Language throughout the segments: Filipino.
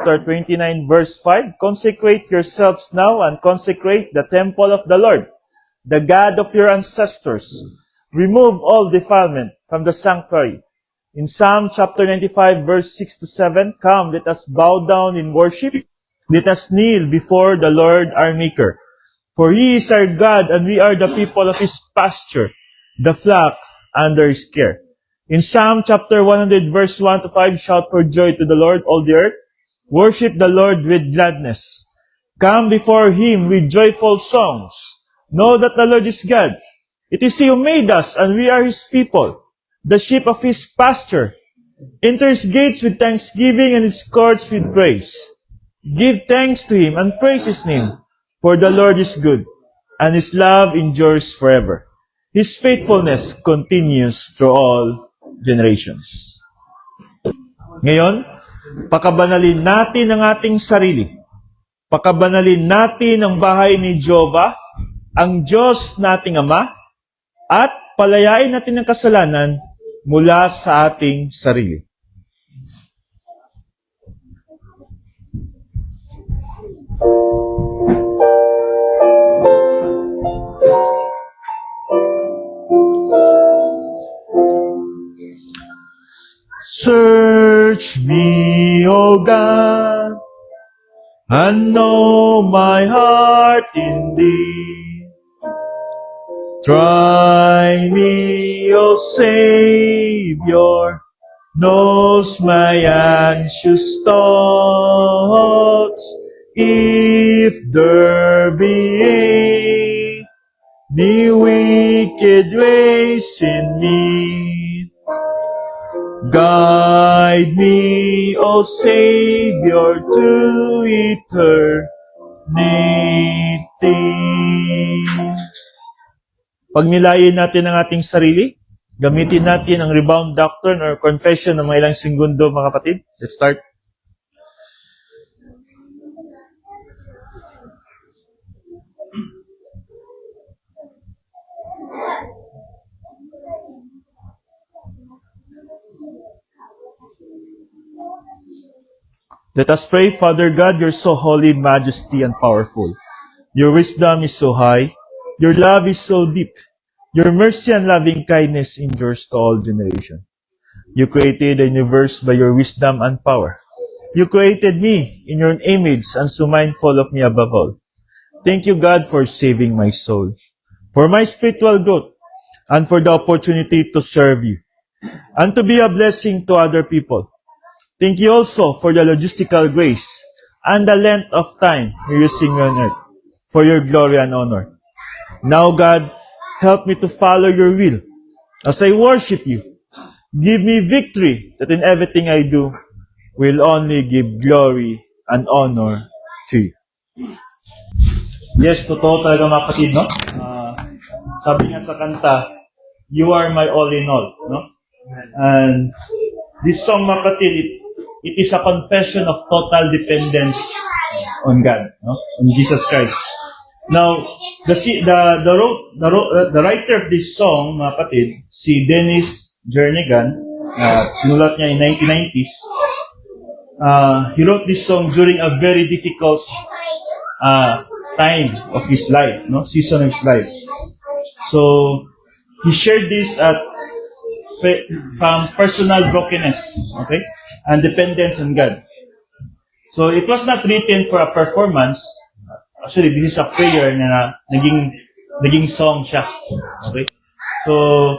chapter 29, verse 5, consecrate yourselves now and consecrate the temple of the Lord, the God of your ancestors. Remove all defilement from the sanctuary. In Psalm chapter 95, verse 6 to 7, come, let us bow down in worship. Let us kneel before the Lord our Maker. For He is our God, and we are the people of His pasture, the flock under His care. In Psalm chapter 100, verse 1 to 5, shout for joy to the Lord, all the earth. Worship the Lord with gladness. Come before Him with joyful songs. Know that the Lord is God. It is He who made us, and we are His people, the sheep of His pasture. Enter His gates with thanksgiving and His courts with praise. Give thanks to Him and praise His name, for the Lord is good, and His love endures forever. His faithfulness continues through all generations. Ngayon, pakabanalin natin ang ating sarili. Pakabanalin natin ang bahay ni Jehovah, ang Diyos nating Ama, at palayain natin ang kasalanan mula sa ating sarili. Search me, O God, and know my heart indeed. Try me, O Savior, knows my anxious thoughts. If there be any wicked ways in me, guide me, O Savior, to eternity. Pag nilayin natin ang ating sarili, gamitin natin ang rebound doctrine or confession ng mga ilang segundo, mga kapatid. Let's start. Let us pray. Father God, you're so holy, majesty, and powerful. Your wisdom is so high. Your love is so deep. Your mercy and loving kindness endures to all generations. You created the universe by your wisdom and power. You created me in your image and so mindful of me above all. Thank you, God, for saving my soul, for my spiritual growth, and for the opportunity to serve you, and to be a blessing to other people. Thank you also for the logistical grace and the length of time you're using on earth for your glory and honor. Now, God, help me to follow your will as I worship you. Give me victory that in everything I do will only give glory and honor to you. Yes, totoo talaga mga kapatid, no? Sabi nga sa kanta, you are my all in all, no? And this song, mga kapatid, it is a confession of total dependence on God, no? On Jesus Christ. Now, the writer of this song, mga kapatid, si Dennis Jernigan, sinulat niya in 1990s. He wrote this song during a very difficult time of his life, no? Season of his life. So, he shared this from personal brokenness, okay, and dependence on God. So it was not written for a performance. Actually, this is a prayer na naging song siya. Okay, so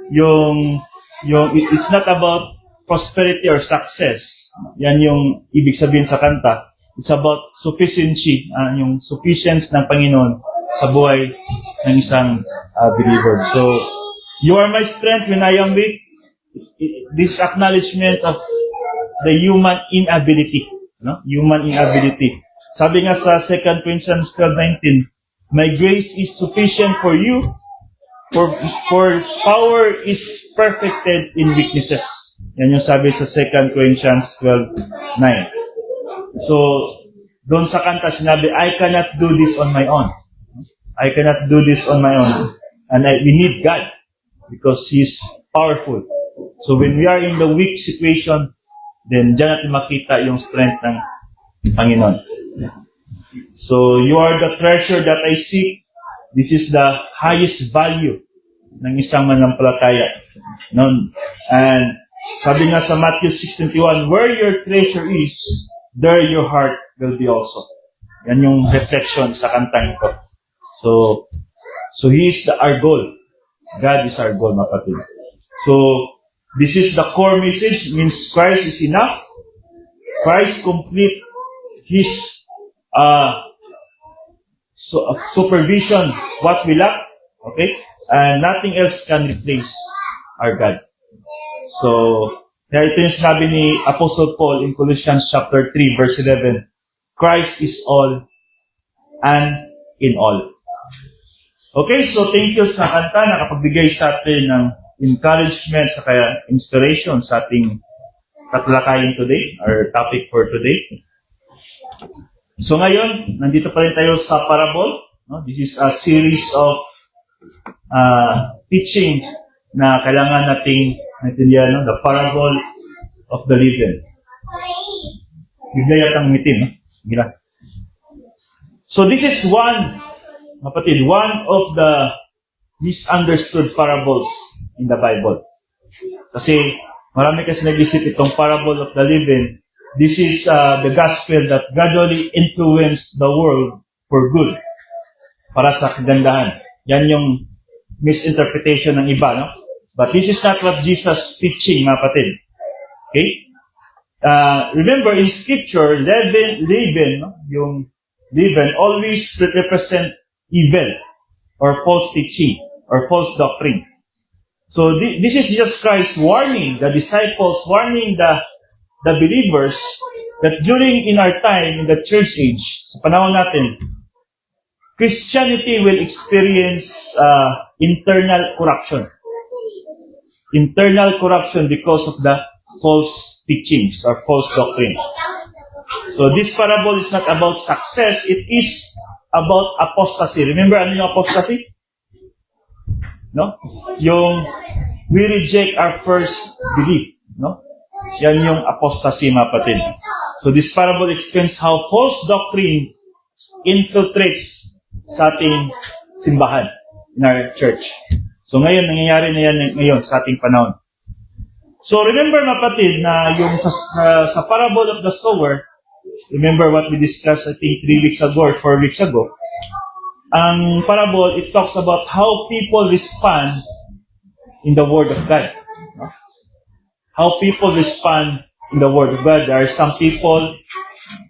it's not about prosperity or success. Yan yung ibig sabihin sa kanta. It's about sufficiency, yung sufficiency ng Panginoon sa buhay ng isang believer. So, you are my strength when I am weak. This acknowledgement of the human inability. No? Human inability. Sabi nga sa 2 Corinthians 12:19, my grace is sufficient for you, for power is perfected in weaknesses. Yan yung sabi sa 2 Corinthians 12:9. So, doon sa kanta sinabi, I cannot do this on my own. I cannot do this on my own. And we need God because He's powerful. So when we are in the weak situation, then dyan natin makita yung strength ng Panginoon. So, you are the treasure that I seek. This is the highest value ng isang manampalataya. No? And sabi nga sa Matthew 6:21, where your treasure is, there your heart will be also. Yan yung reflection sa kantang ito. So He is our goal. God is our goal, kapatid. So, this is the core message, means Christ is enough. Christ complete His supervision, what we lack. Okay? And nothing else can replace our God. So, kaya ito yung sinabi ni Apostle Paul in Colossians chapter 3, verse 11. Christ is all and in all. Okay, so thank you sa kanta na nakapagbigay sa atin ng encouragement sa kaya inspiration sa ating tatalakayin today, or topic for today. So ngayon, nandito pa rin tayo sa parable. No? This is a series of teachings na kailangan nating naintindihan, no? The parable of the leaven. Bigla yatang mitin, no? Gila. So this is one of the misunderstood parables in the Bible. Kasi marami kasi nag-isip itong parable of the leaven. This is the gospel that gradually influenced the world for good. Para sa kagandahan. Yan yung misinterpretation ng iba, no? But this is not what Jesus teaching, mga kapatid. Okay? Remember, in Scripture, leaven, no? Yung leaven always represent evil or false teaching or false doctrine. So this is Jesus Christ warning the disciples, warning the believers that during in our time, in the church age, sa panahon natin, Christianity will experience internal corruption. Internal corruption because of the false teachings or false doctrine. So this parable is not about success, it is about apostasy. Remember ano yung apostasy? No? Yung we reject our first belief. No? Yan yung apostasy, mga kapatid. So this parable explains how false doctrine infiltrates sa ating simbahan in our church. So ngayon, nangyayari na yan ngayon sa ating panahon. So remember, mga kapatid, na yung sa parable of the sower, remember what we discussed, I think, 3 weeks ago or 4 weeks ago. Ang parable, it talks about how people respond in the Word of God. How people respond in the Word of God. There are some people,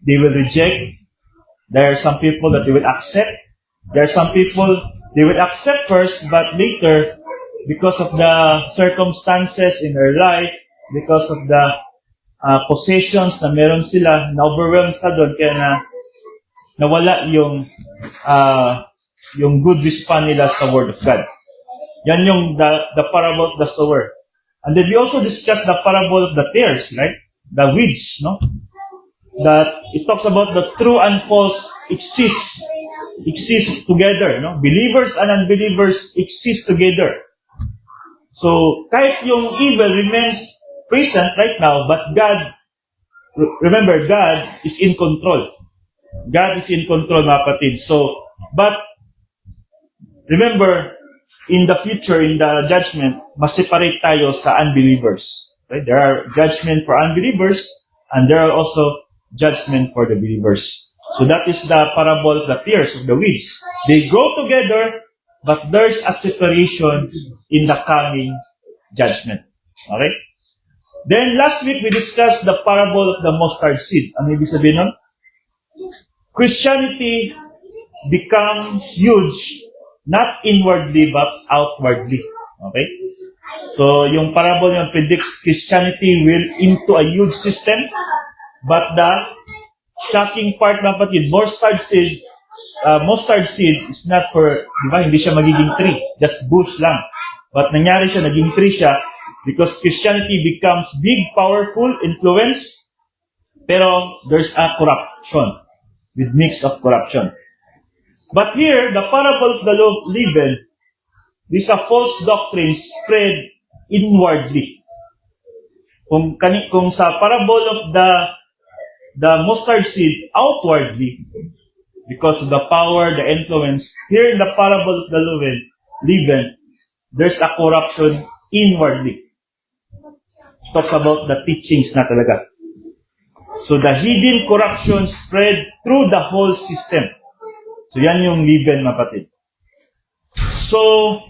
they will reject. There are some people that they will accept. There are some people, they will accept first, but later, because of the circumstances in their life, because of the possessions na meron sila, na-overwhelmed sila doon, kaya nawala yung good response nila sa Word of God. Yan yung the parable of the sower. And then we also discussed the parable of the tares, right? The weeds, no? That it talks about the true and false exist together, no? Believers and unbelievers exist together. So, kahit yung evil remains present right now, but God, remember, God is in control. God is in control, mga kapatid. So, but, remember, in the future, in the judgment, mas-separate tayo sa unbelievers. Right? There are judgment for unbelievers, and there are also judgment for the believers. So that is the parable of the tares, of the weeds. They grow together, but there's a separation in the coming judgment. Alright? Then last week, we discussed the parable of the mustard seed. Ano ibig sabihin nun? Christianity becomes huge, not inwardly, but outwardly. Okay? So, yung parable yung predicts Christianity will into a huge system, but the shocking part, mga kapatid, mustard seed is not for, di ba, hindi siya magiging tree, just bush lang. But nangyari siya, naging tree siya, because Christianity becomes big, powerful, influence, pero there's a corruption, with mix of corruption. But here, the parable of the leaven, this a false doctrine spread inwardly. Kung sa parable of the mustard seed outwardly, because of the power, the influence, here in the parable of the leaven, there's a corruption inwardly. It talks about the teachings na talaga. So the hidden corruption spread through the whole system. So yan yung leaven, kapatid. So,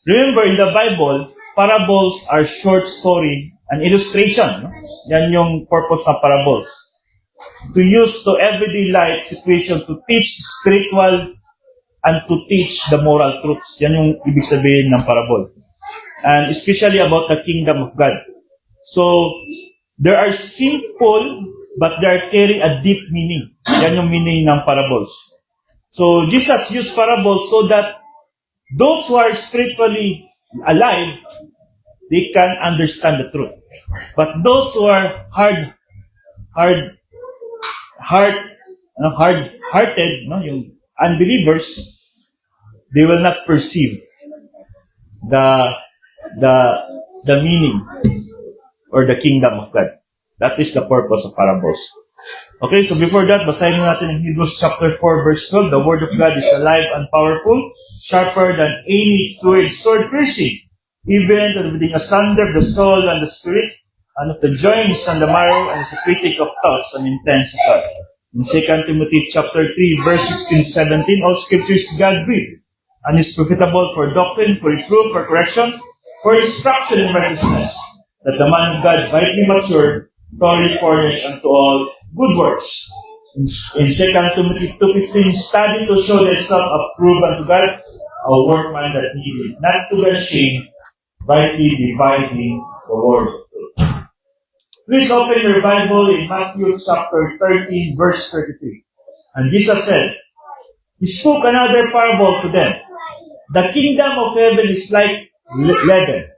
remember in the Bible, parables are short story and illustration. No? Yan yung purpose ng parables. To use to everyday life situation to teach spiritual and to teach the moral truths. Yan yung ibig sabihin ng parable. And especially about the kingdom of God. So, there are simple, but they carry a deep meaning. Yan yung meaning ng parables. So, Jesus used parables so that those who are spiritually alive, they can understand the truth. But those who are hard-hearted, no, yung unbelievers, they will not perceive the meaning or the kingdom of God. That is the purpose of parables. Okay, so before that, basahin natin in Hebrews chapter 4, verse 12. The word of God is alive and powerful, sharper than any two-edged sword, piercing, even to dividing asunder of the soul and the spirit, and of the joints and the marrow, and is a critic of thoughts and intents of God. In 2 Timothy chapter 3, verse 16-17, all scripture is God-breathed, and is profitable for doctrine, for reproof, for correction, for instruction in righteousness, that the man of God might be mature, thoroughly furnished unto all good works. In 2 Timothy 2:15, study to show thyself approved unto God, a workman that needed not to be ashamed, rightly dividing the word of truth. Please open your Bible in Matthew chapter 13, verse 33. And Jesus said, He spoke another parable to them. The kingdom of heaven is like leaven,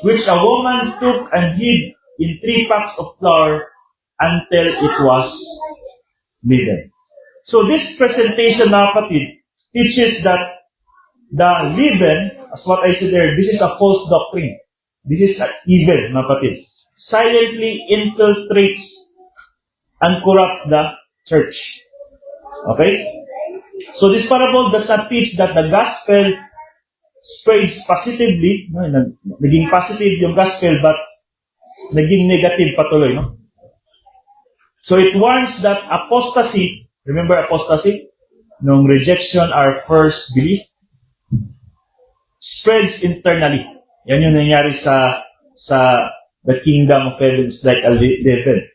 which a woman took and hid in 3 packs of flour until it was leavened. So this presentation, mga kapatid, teaches that the leaven, as what I said there, this is a false doctrine. This is evil, mga kapatid. Silently infiltrates and corrupts the church. Okay? So this parable does not teach that the gospel spreads positively, no? Naging positive yung gospel, but naging negative patuloy, no? So it warns that apostasy, remember apostasy? Nung rejection our first belief, spreads internally. Yan yung nangyari sa the kingdom of heaven is like a leaven.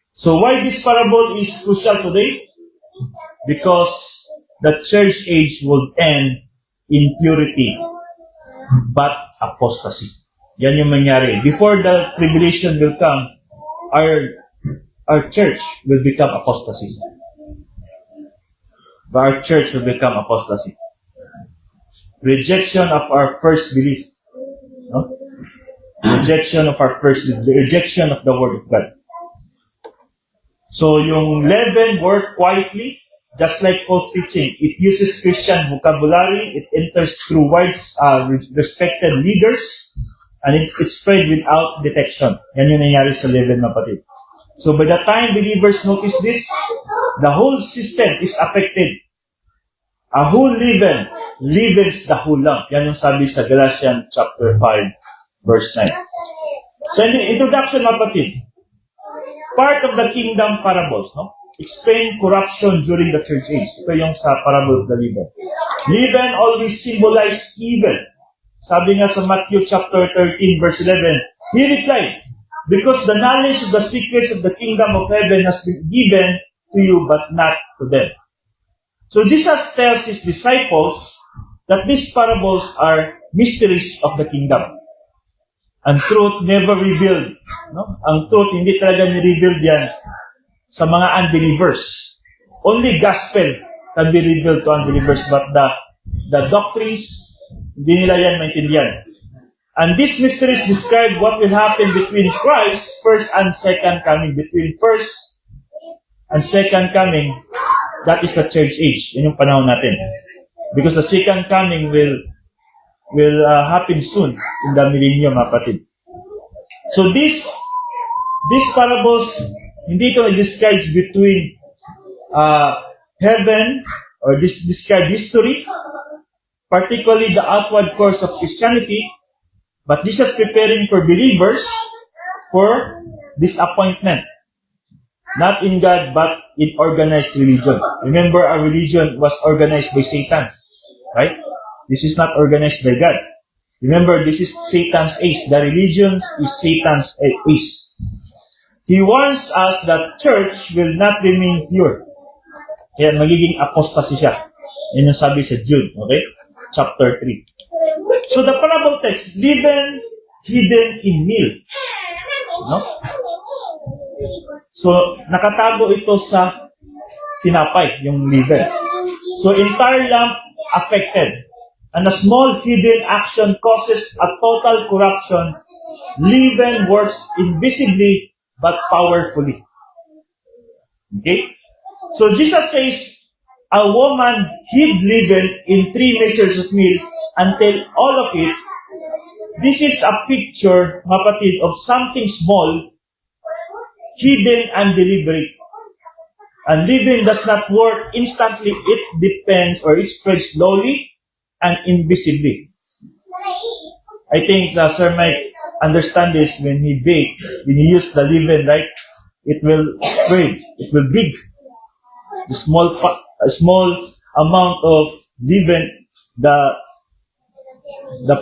So why this parable is crucial today? Because the church age will end in purity, but apostasy. Yan yung mangyari. Before the tribulation will come, our church will become apostasy. Our church will become apostasy. Rejection of our first belief. No? Rejection of our first belief. The rejection of the Word of God. So yung leaven work quietly, just like false teaching. It uses Christian vocabulary. It enters through wise, respected leaders. And it spread without detection. Yan yung nangyari sa leaven, kapatid. So by the time believers notice this, the whole system is affected. A whole leaven leavens the whole lump. Yan yung sabi sa Galatians chapter 5, verse 9. So in the introduction, kapatid, part of the kingdom parables, no? Explain corruption during the church age. Ito yung sa parable of the leaven. Leaven always symbolize evil. Sabi nga sa Matthew chapter 13, verse 11, He replied, because the knowledge of the secrets of the kingdom of heaven has been given to you, but not to them. So Jesus tells His disciples that these parables are mysteries of the kingdom. And truth never revealed. No? Ang truth, hindi talaga ni-revealed yan sa mga unbelievers. Only gospel can be revealed to unbelievers, but the doctrines, hindi nila yan maintindihan. And these mysteries describe what will happen between Christ's first and second coming. Between first and second coming, that is the church age. Yun yung panahon natin. Because the second coming will will happen soon in the millennium, mga kapatid. So these parables, hindi ito describes between heaven, or describe history, particularly the outward course of Christianity, but Jesus preparing for believers for disappointment. Not in God, but in organized religion. Remember, our religion was organized by Satan, right? This is not organized by God. Remember, this is Satan's ace. The religion is Satan's ace. He warns us that church will not remain pure. Kaya magiging apostasy siya. Yan yung sabi sa Jude, okay? Chapter 3. So the parable text, leaven hidden in meal. No? So, nakatago ito sa tinapay, yung leaven. So, entire lamp affected. And a small hidden action causes a total corruption. Leaven works invisibly but powerfully. Okay? So, Jesus says, a woman hid leaven in 3 measures of meal until all of it. This is a picture, mga kapatid, of something small, hidden and deliberate. And leaven does not work instantly. It depends, or it spreads slowly and invisibly. I think Sir Mike understand this when he bake. When he use the leaven, right? It will spread. It will big. A small amount of leaven, the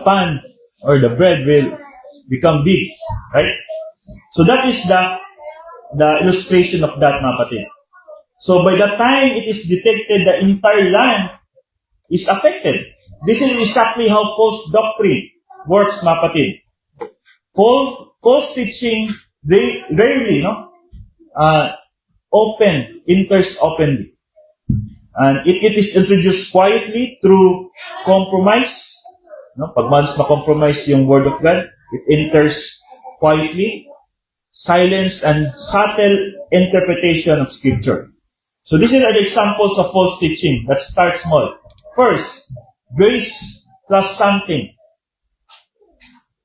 pan or the bread will become big, right? So that is the illustration of that, mga kapatid. So by the time it is detected, the entire land is affected. This is exactly how false doctrine works, mga kapatid. False teaching rarely, enters openly. And it is introduced quietly through compromise. Pag mas ma-compromise yung Word of God, it enters quietly, silence, and subtle interpretation of Scripture. So these are the examples of false teaching that starts small. First, grace plus something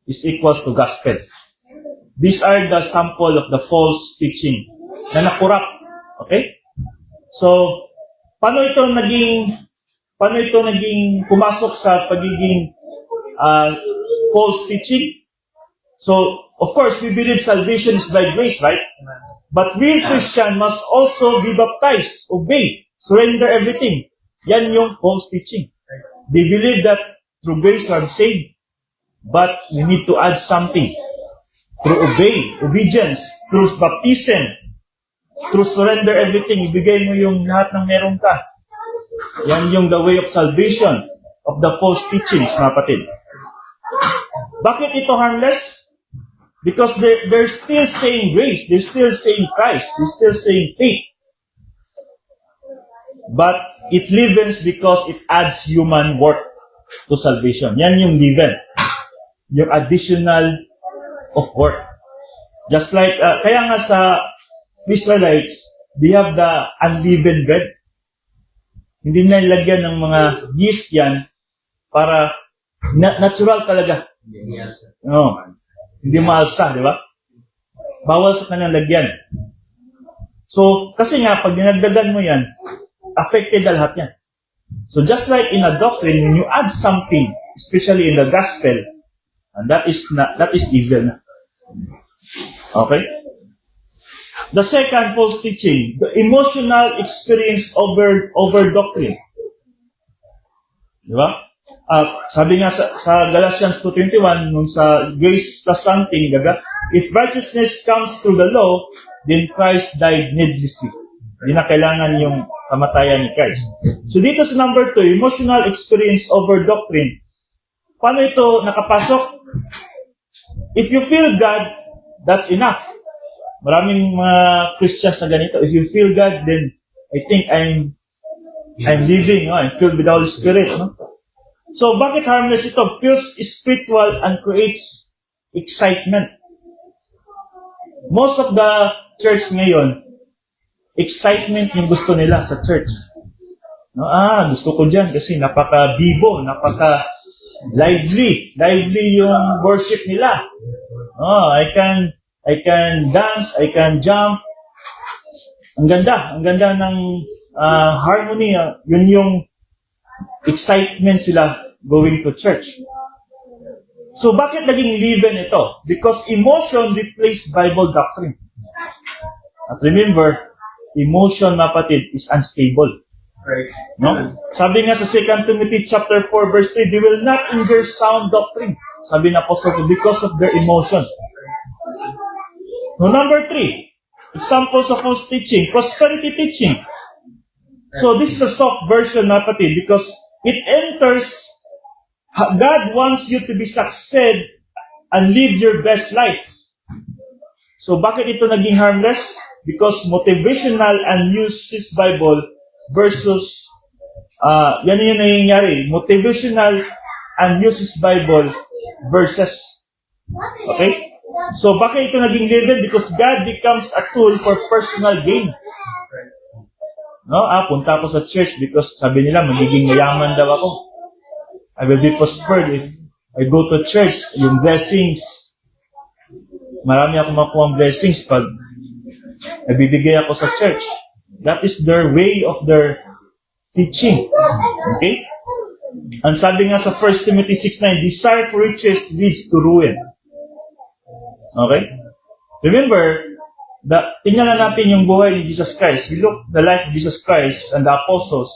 is equals to gospel. These are the sample of the false teaching na nakurap. Okay? So, paano ito naging pumasok sa pagiging false teaching? So, of course, we believe salvation is by grace, right? But real Christian must also be baptized, obey, surrender everything. Yan yung false teaching. They believe that through grace we are saved, but we need to add something. Through obedience, through baptism, through surrender everything, ibigay mo yung lahat ng meron ka. Yan yung the way of salvation of the false teachings, mga kapatid. Bakit ito harmless? Because they're still saying grace, they're still saying Christ, they're still saying faith. But it leavens because it adds human work to salvation. Yan yung leaven. Yung additional of work. Just like, kaya nga sa Israelites, they have the unleavened bread. Hindi na nilagyan ng mga yeast yan para natural talaga. No. Hindi maalsa, di ba? Bawal sa kanyang lagyan. So, kasi nga, pag dinagdagan mo yan, affected na lahat yan. So, just like in a doctrine, when you add something, especially in the gospel, and that is evil na. Okay? The second false teaching, the emotional experience over doctrine. Di ba? Sabi nga sa Galatians 2:21, nung sa grace plus something, if righteousness comes through the law, then Christ died needlessly. Hindi na kailangan yung kamatayan ni Christ. So dito sa number 2, emotional experience over doctrine. Paano ito nakapasok? If you feel God, that's enough. Maraming mga Christians na ganito. If you feel God, then I think I'm living. I'm filled with the Holy Spirit. No? So, bakit harmless ito? Feels spiritual and creates excitement. Most of the church ngayon, excitement yung gusto nila sa church. No? Gusto ko dyan kasi napaka-bibo, lively yung worship nila. Oh, I can dance, I can jump. Ang ganda ng harmony. Yun yung excitement sila going to church. So, bakit naging live-in ito? Because emotion replaced Bible doctrine. At remember, emotion, kapatid, is unstable. Right. No? Sabi nga sa 2 Timothy chapter 4 verse 3, they will not endure sound doctrine. Sabi ng apostle, because of their emotion. No, number 3, examples of false teaching, prosperity teaching. So this is a soft version, kapatid, because it enters, God wants you to be succeed and live your best life. So bakit ito naging harmless? Because motivational and uses Bible versus, yan yung nangyayari. Motivational and uses Bible versus. Okay? So bakit ito naging live-in? Because God becomes a tool for personal gain. No? Punta ako sa church because sabi nila, magiging mayaman daw ako. I will be prospered if I go to church. Yung blessings, marami akong makuha blessings pag nabibigay ako sa church. That is their way of their teaching. Okay? Ang sabi nga sa 1 Timothy 6:9, desire for riches leads to ruin. Okay? Remember, tingnan na natin yung buhay ni Jesus Christ. We look the life of Jesus Christ and the apostles.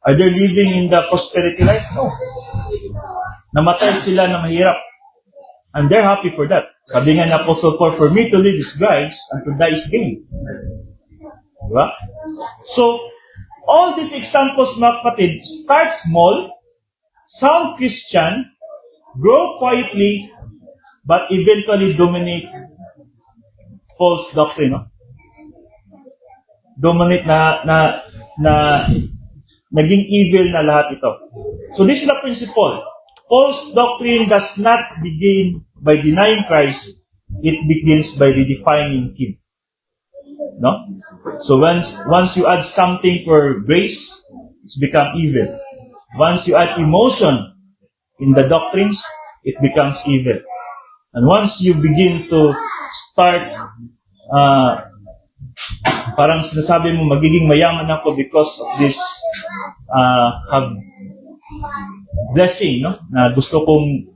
Are they living in the prosperity life? No. Namatay sila na mahirap. And they're happy for that. Sabi nga ng Apostle Paul, for me to live is Christ and to die is gain. Diba? So, all these examples, mga kapatid, start small, sound Christian, grow quietly, but eventually dominate false doctrine. No? Dominate na naging evil na lahat ito. So this is the principle. False doctrine does not begin by denying Christ. It begins by redefining Him. No? So once you add something for grace, it's become evil. Once you add emotion in the doctrines, it becomes evil. And once you begin to start parang sinasabi mo, magiging mayaman ako because of this have blessing, no? Na gusto kong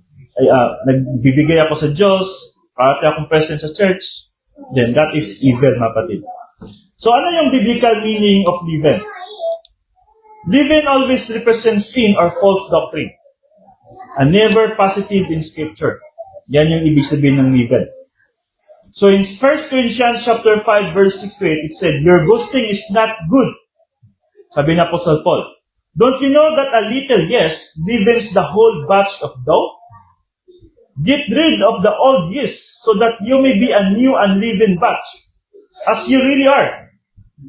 nagbibigay ako sa Diyos, parati akong present sa church, then that is evil, mga kapatid. So, ano yung biblical meaning of leaven? Leaven always represents sin or false doctrine, and never positive in Scripture. Yan yung ibig sabihin ng leaven. So in 1 Corinthians chapter 5 verse 6 to 8, it said, your boasting is not good. Sabi na Apostle Paul, don't you know that a little yes leavens the whole batch of dough? Get rid of the old yeast so that you may be a new unleavened batch, as you really are.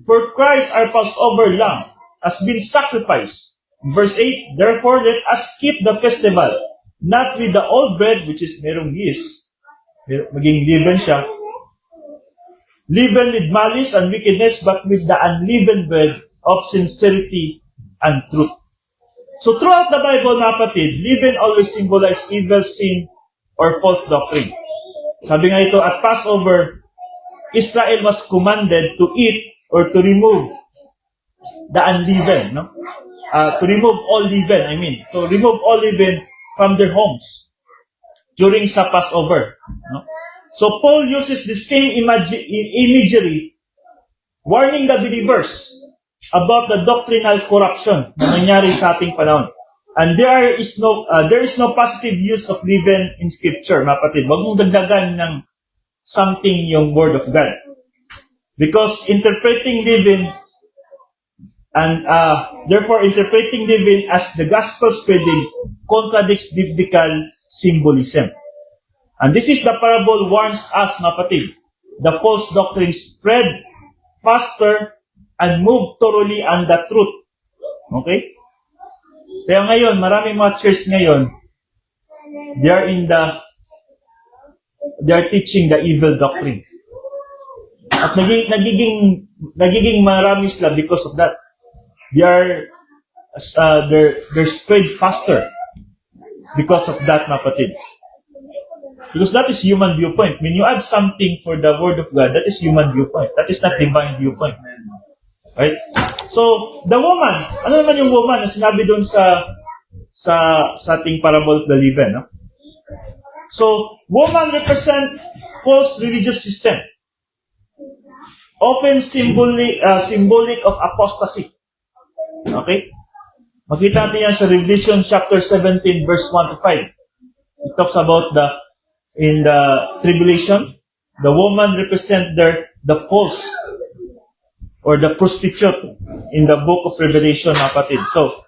For Christ our Passover lamb has been sacrificed. Verse 8, therefore let us keep the festival, not with the old bread which is merong yeast, maging leaven siya. Leaven with malice and wickedness, but with the unleavened bread of sincerity and truth. So throughout the Bible, mga kapatid, leaven always symbolize evil, sin, or false doctrine. Sabi nga ito, at Passover, Israel was commanded to eat or to remove the unleavened. No? To remove all leaven, to remove all leaven from their homes during sa Passover. No? So Paul uses the same imagery, warning the believers about the doctrinal corruption na nangyari sa ating panahon. And there is no positive use of leaven in Scripture, mga kapatid. Huwag mong dagdagan ng something yung Word of God. Because interpreting leaven and therefore interpreting leaven as the gospel spreading contradicts biblical symbolism. And this is the parable warns us, mga kapatid. The false doctrine spread faster and move thoroughly on the truth. Okay? Kaya ngayon, maraming mga church ngayon, they are teaching the evil doctrine. At nagiging marami sila because of that. They're spread faster. because of that, mapatid. Because that is human viewpoint. When you add something for the Word of God, that is human viewpoint. That is not divine viewpoint. Right? So, the woman, ano naman yung woman na sinabi doon sa ating parable of the leaven, no? So, woman represent false religious system. Often symbolic of apostasy. Okay? Makita natin yan sa Revelation chapter 17 verse 1 to 5. It talks about in the tribulation, the woman represent the false or the prostitute in the book of Revelation, kapatid. So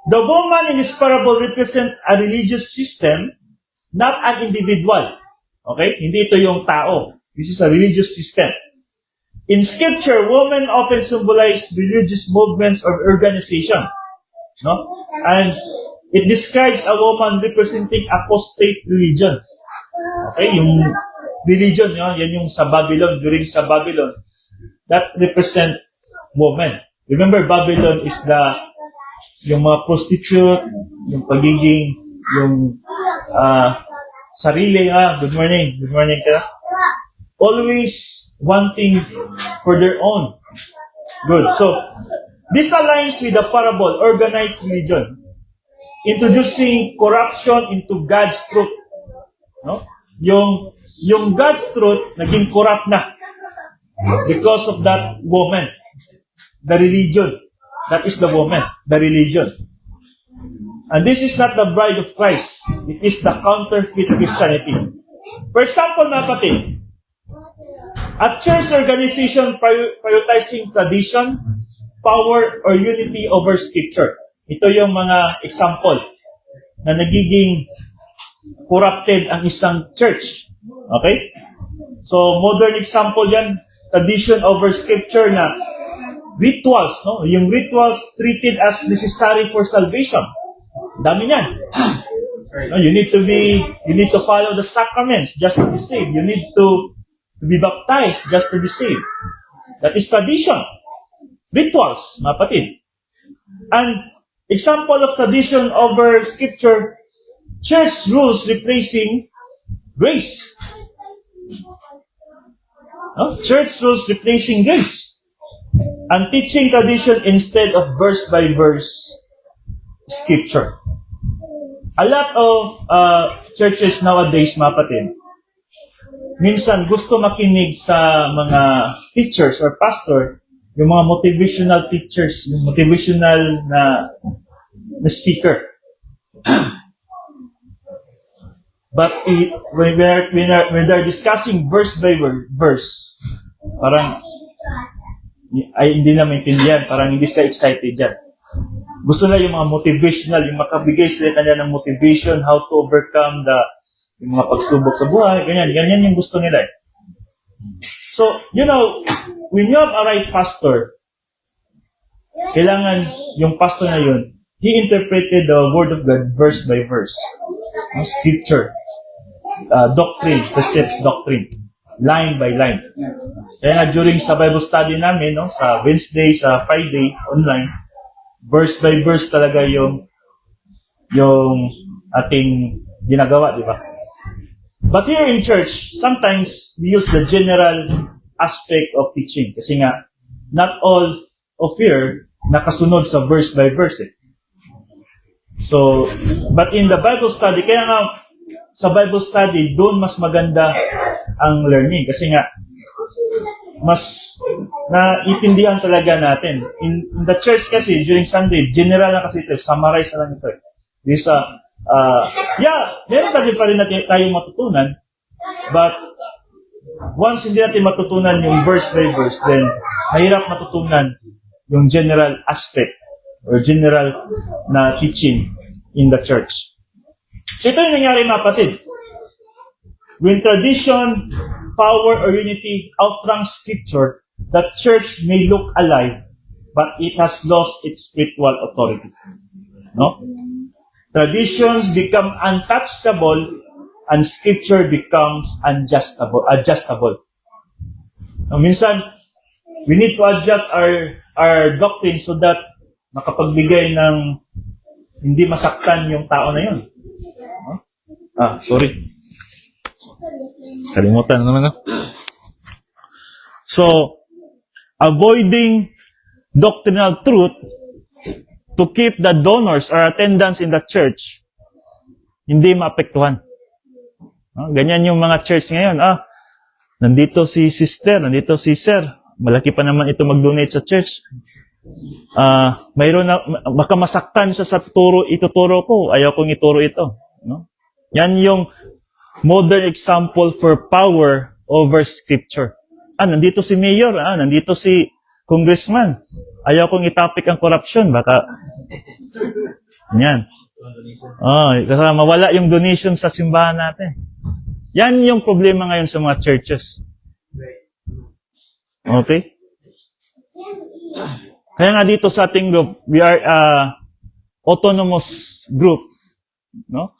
the woman in this parable represent a religious system, not an individual. Okay? Hindi ito yung tao. This is a religious system. In Scripture, women often symbolize religious movements or organization. No? And it describes a woman representing apostate religion. Okay? Yung religion, yan yung sa Babylon, during sa Babylon, that represent women. Remember, Babylon is yung mga prostitute, yung pagiging, yung sarili, good morning ka. Always wanting for their own good. So, this aligns with the parable, organized religion, introducing corruption into God's truth. No? Yung God's truth, naging corrupt na because of that woman. The religion. That is the woman. The religion. And this is not the bride of Christ. It is the counterfeit Christianity. For example, mga kapatid, a church organization prioritizing tradition, power, or unity over Scripture. Ito yung mga example na nagiging corrupted ang isang church. Okay? So, modern example yan, tradition over Scripture na rituals, no? Yung rituals treated as necessary for salvation. Dami niyan. No, you need to follow the sacraments just to be saved. You need to be baptized just to be saved. That is tradition. Rituals, mga kapatid. And example of tradition over Scripture, church rules replacing grace. No? Church rules replacing grace. And teaching tradition instead of verse-by-verse Scripture. A lot of churches nowadays, mga kapatid, minsan gusto makinig sa mga teachers or pastor, yung mga motivational teachers, yung motivational na speaker. But when they're discussing verse by verse, parang ay hindi na maintindihan, parang hindi sila excited dyan. Gusto na yung mga motivational, yung makabigay sila kanya ng motivation, how to overcome yung mga pagsubok sa buhay, ganyan yung gusto nila. So, when you have a right pastor, kailangan yung pastor na yun, he interpreted the Word of God verse by verse. Scripture, doctrine, precepts, doctrine, line by line. Kaya nga during sa Bible study namin, sa Wednesday, sa Friday, online, verse by verse talaga yung ating ginagawa, di ba? But here in church, sometimes we use the general aspect of teaching. Kasi nga, not all of here nakasunod sa verse by verse. So, but in the Bible study, kaya nga sa Bible study, doon mas maganda ang learning. Kasi nga, mas naiintindihan talaga natin. In the church kasi, during Sunday, general na kasi ito, summarize na lang ito. This, meron pa rin natin tayong matutunan, but once hindi natin matutunan yung verse by verse, then mahirap matutunan yung general aspect or general na teaching in the church. So ito yung nangyari, mga kapatid. When tradition, power, or unity outrank Scripture, the church may look alive, but it has lost its spiritual authority. No? Traditions become untouchable, and Scripture becomes adjustable. Now, minsan, we need to adjust our doctrine so that makapagbigay ng hindi masaktan yung tao na yun. Sorry. Kalimutan na naman. So, avoiding doctrinal truth to keep the donors or attendants in the church, hindi maapektuhan. Ganyan yung mga church ngayon. Nandito si sister, nandito si sir. Malaki pa naman ito mag-donate sa church. Mayroon na, baka masaktan siya sa ituturo ko. Ayaw kong ituro ito. No? Yan yung modern example for power over scripture. Nandito si mayor, nandito si congressman. Ayaw kong itapik ang corruption. Baka, yan. Kasi mawala yung donation sa simbahan natin. Yan yung problema ngayon sa mga churches. Okay? Kaya nga dito sa ating group, we are autonomous group. No?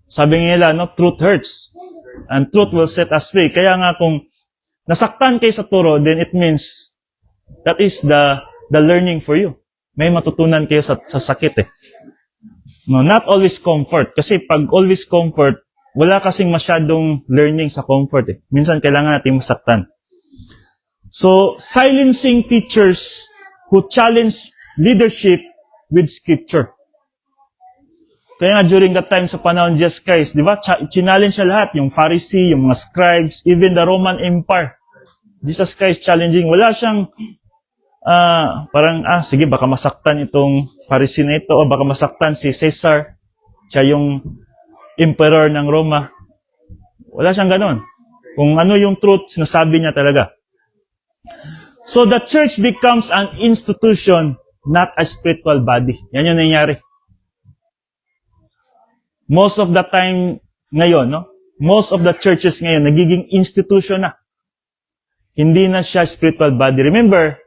Sabi nila, truth hurts. And truth will set us free. Kaya nga kung nasaktan kayo sa turo, then it means that is the learning for you. May matutunan kayo sa sakit eh. No, not always comfort. Kasi pag always comfort, wala kasing masyadong learning sa comfort eh. Minsan kailangan natin masaktan. So, silencing teachers who challenge leadership with scripture. Kaya nga during that time sa panahon Jesus Christ, di ba? Challenge siya lahat. Yung Pharisee, yung mga scribes, even the Roman Empire. Jesus Christ challenging. Wala siyang sige, baka masaktan itong Pharisee na ito o baka masaktan si Caesar. Siya yung emperor ng Roma. Wala siyang ganon. Kung ano yung truth, sinasabi niya talaga. So the church becomes an institution, not a spiritual body. Yan yung nangyari. Most of the time ngayon, most of the churches ngayon, nagiging institution na. Hindi na siya spiritual body. Remember,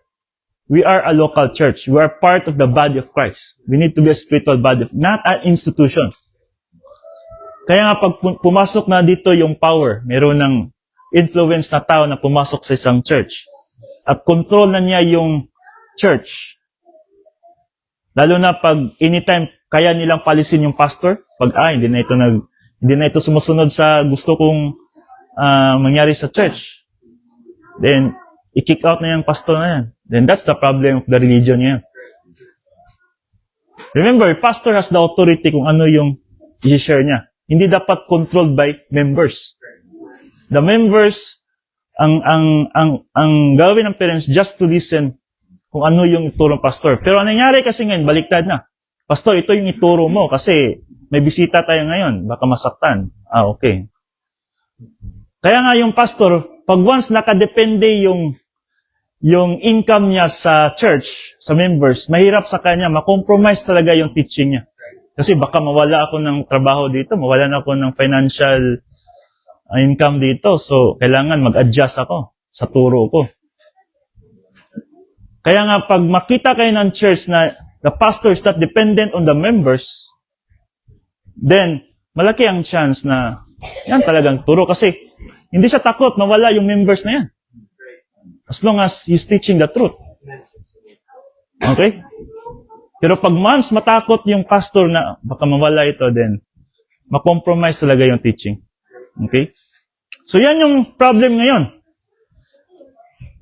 we are a local church. We are part of the body of Christ. We need to be a spiritual body, not an institution. Kaya nga pag pumasok na dito yung power, meron ng influence na tao na pumasok sa isang church. At control na niya yung church. Lalo na pag anytime kaya nilang palisin yung pastor, pag hindi na ito sumusunod sa gusto kong mangyari sa church. Then i-kick out na yung pastor na yan. Then that's the problem of the religion ngayon. Remember, pastor has the authority kung ano yung i-share niya. Hindi dapat controlled by members. The members, ang gawin ng parents just to listen kung ano yung ituro ng pastor. Pero ang nangyari kasi ngayon, baliktad na. Pastor, ito yung ituro mo kasi may bisita tayo ngayon. Baka masaktan. Okay. Kaya nga yung pastor, pag once nakadepende yung income niya sa church, sa members, mahirap sa kanya, makompromise talaga yung teaching niya. Kasi baka mawala ako ng trabaho dito, mawala na ako ng financial income dito. So, kailangan mag-adjust ako sa turo ko. Kaya nga, pag makita kayo ng church na the pastor is not dependent on the members, then, malaki ang chance na yan talagang turo. Kasi, hindi siya takot mawala yung members na yan. As long as he's teaching the truth. Okay? Pero pag once matakot yung pastor na baka mawala ito, then makompromise talaga yung teaching. Okay? So yan yung problem ngayon.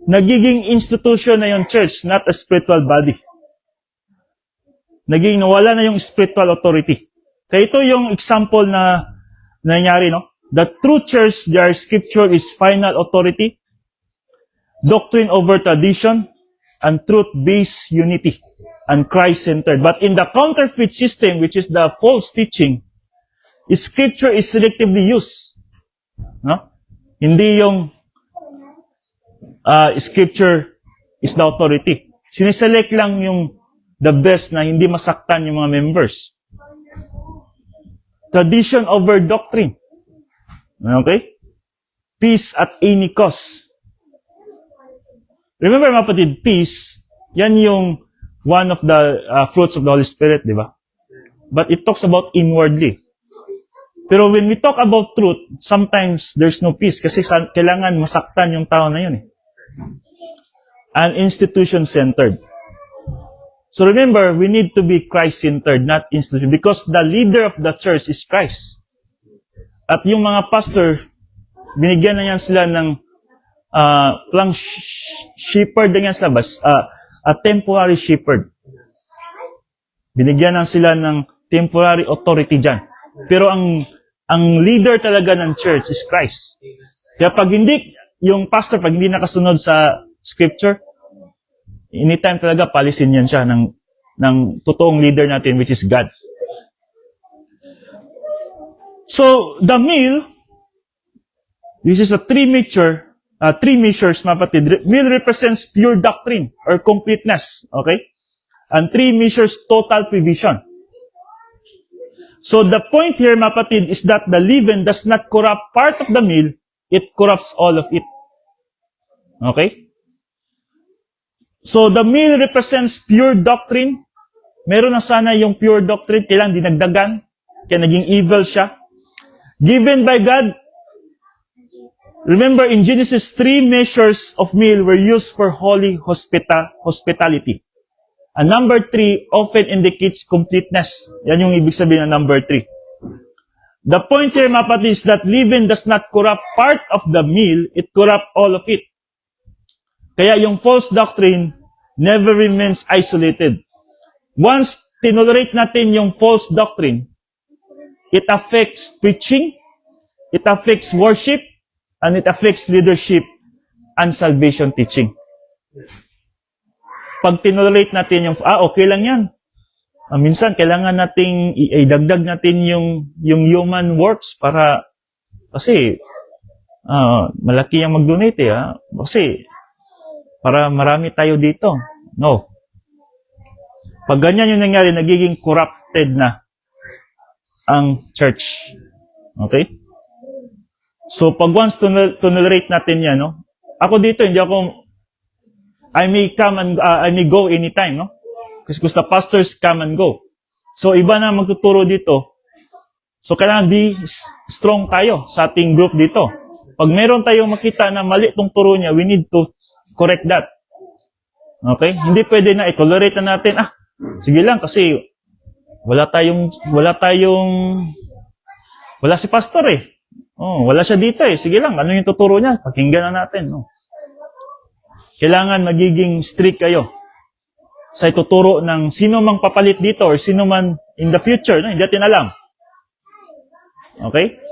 Nagiging institution na yung church, not a spiritual body. Nawala na yung spiritual authority. Kaya ito yung example na nangyari, The true church, their scripture is final authority, doctrine over tradition, and truth-based unity, and Christ-centered. But in the counterfeit system, which is the false teaching, scripture is selectively used. Hindi yung scripture is the authority. Siniselect lang yung the best na hindi masaktan yung mga members. Tradition over doctrine. Okay? Peace at any cost. Remember, mga kapatid, peace, yan yung one of the fruits of the Holy Spirit, di ba? But it talks about inwardly. Pero when we talk about truth, sometimes there's no peace kasi kailangan masaktan yung tao na yun. And institution-centered. So remember, we need to be Christ-centered, not institution, because the leader of the church is Christ. At yung mga pastor, binigyan na yan sila ng shepherd na yan sila, a temporary shepherd. Binigyan na sila ng temporary authority dyan. Pero ang leader talaga ng church is Christ. Kaya pag hindi, yung pastor, pag hindi nakasunod sa scripture, anytime talaga palisin yan siya ng totoong leader natin, which is God. So, the meal, this is a three measures, mapatid. Meal represents pure doctrine or completeness. Okay? And three measures total provision. So, the point here, mapatid, is that the leaven does not corrupt part of the meal, it corrupts all of it. Okay? So, the meal represents pure doctrine. Meron na sana yung pure doctrine, kailang dinagdagan, kaya naging evil siya. Given by God. Remember, in Genesis, 3 measures of meal were used for holy hospitality. And number 3 often indicates completeness. Yan yung ibig sabihin ng number 3. The point here, mapati, is that leaven does not corrupt part of the meal, it corrupt all of it. Kaya yung false doctrine never remains isolated. Once tinolerate natin yung false doctrine, it affects preaching, it affects worship, and it affects leadership and salvation teaching. Pag tinolerate natin yung, okay lang yan. Minsan, kailangan nating idagdag natin yung human works para, kasi, malaki yung mag-donate Kasi, para marami tayo dito. No. Pag ganyan yung nangyari, nagiging corrupted na ang church. Okay? So, pag once tolerate natin yan, no? Ako dito, I may go anytime, no? Because the pastors come and go. So, iba na magtuturo dito. So, kailangan be strong tayo sa ating group dito. Pag meron tayong makita na mali itong turo niya, we need to correct that. Okay? Hindi pwede na i-tolerate na natin. Sige lang kasi wala si pastor eh. Wala siya dito eh. Sige lang, ano yung tuturo niya? Pakinggan na natin. No? Kailangan magiging strict kayo sa ituturo ng sino mang papalit dito or sino man in the future. No? Hindi natin alam. Okay?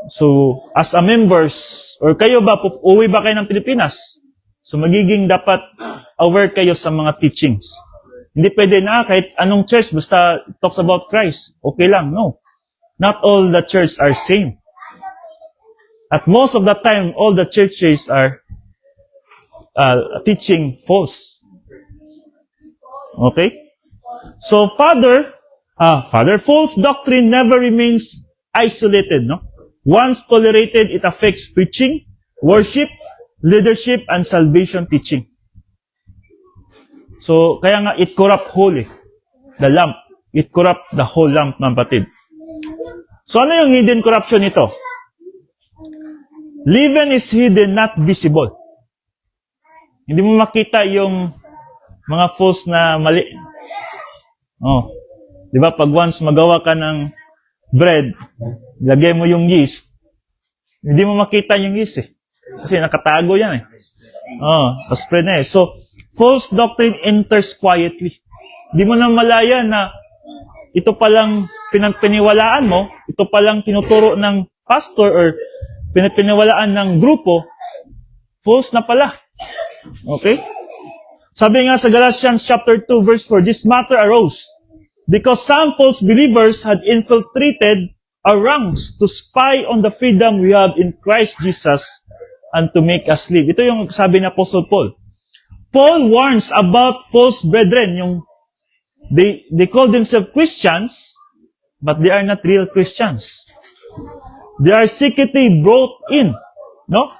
So, as a members, or kayo ba, uwi ba kayo ng Pilipinas? So, magiging dapat aware kayo sa mga teachings. Hindi pwede na kahit anong church, basta talks about Christ. Okay lang, no. Not all the churches are same. At most of the time, all the churches are teaching false. Okay? So, false doctrine never remains isolated, no? Once tolerated, it affects preaching, worship, leadership, and salvation teaching. So, kaya nga, it corrupt wholly. The lamp. It corrupt the whole lamp, mga patid. So, ano yung hidden corruption nito? Leaven is hidden, not visible. Hindi mo makita yung mga false na mali. Di ba? Pag once magawa ka ng bread, lagay mo yung yeast, hindi mo makita yung yeast eh. Kasi nakatago yan eh. Spread na eh. So, false doctrine enters quietly. Hindi mo na malaya na ito palang pinagpiniwalaan mo, ito palang tinuturo ng pastor or pinagpiniwalaan ng grupo, false na pala. Okay? Sabi nga sa Galatians chapter 2 verse 4, this matter arose because some false believers had infiltrated our ranks to spy on the freedom we have in Christ Jesus and to make us live. Ito yung sabi ni Apostle Paul. Paul warns about false brethren. They call themselves Christians, but they are not real Christians. They are secretly brought in. No?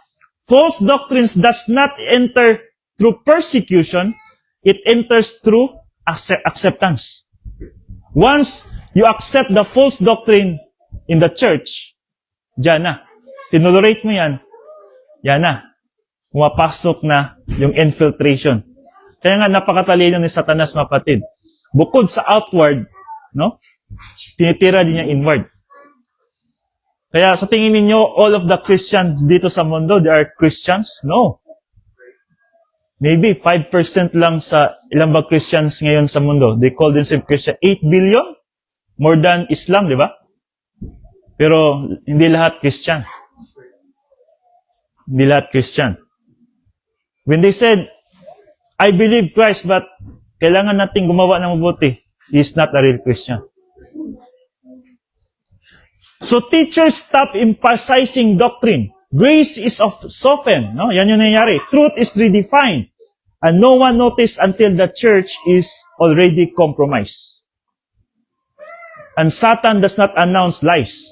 False doctrines does not enter through persecution. It enters through acceptance. Once you accept the false doctrine in the church, diyan na. Tinolerate mo yan, yan na. Pumapasok na yung infiltration. Kaya nga napakatalino ni Satanas, mapatid. Bukod sa outward, no? Tinitira din niya inward. Kaya sa tingin ninyo, all of the Christians dito sa mundo, they are Christians? No. Maybe 5% lang sa ilang ba Christians ngayon sa mundo. They call themselves Christian. 8 billion? More than Islam, di ba? Pero hindi lahat Christian. Hindi lahat Christian. When they said, I believe Christ, but kailangan nating gumawa ng mabuti, he is not a real Christian. So teachers stop emphasizing doctrine. Grace is softened. No? Yan yung nangyayari. Truth is redefined. And no one noticed until the church is already compromised. And Satan does not announce lies.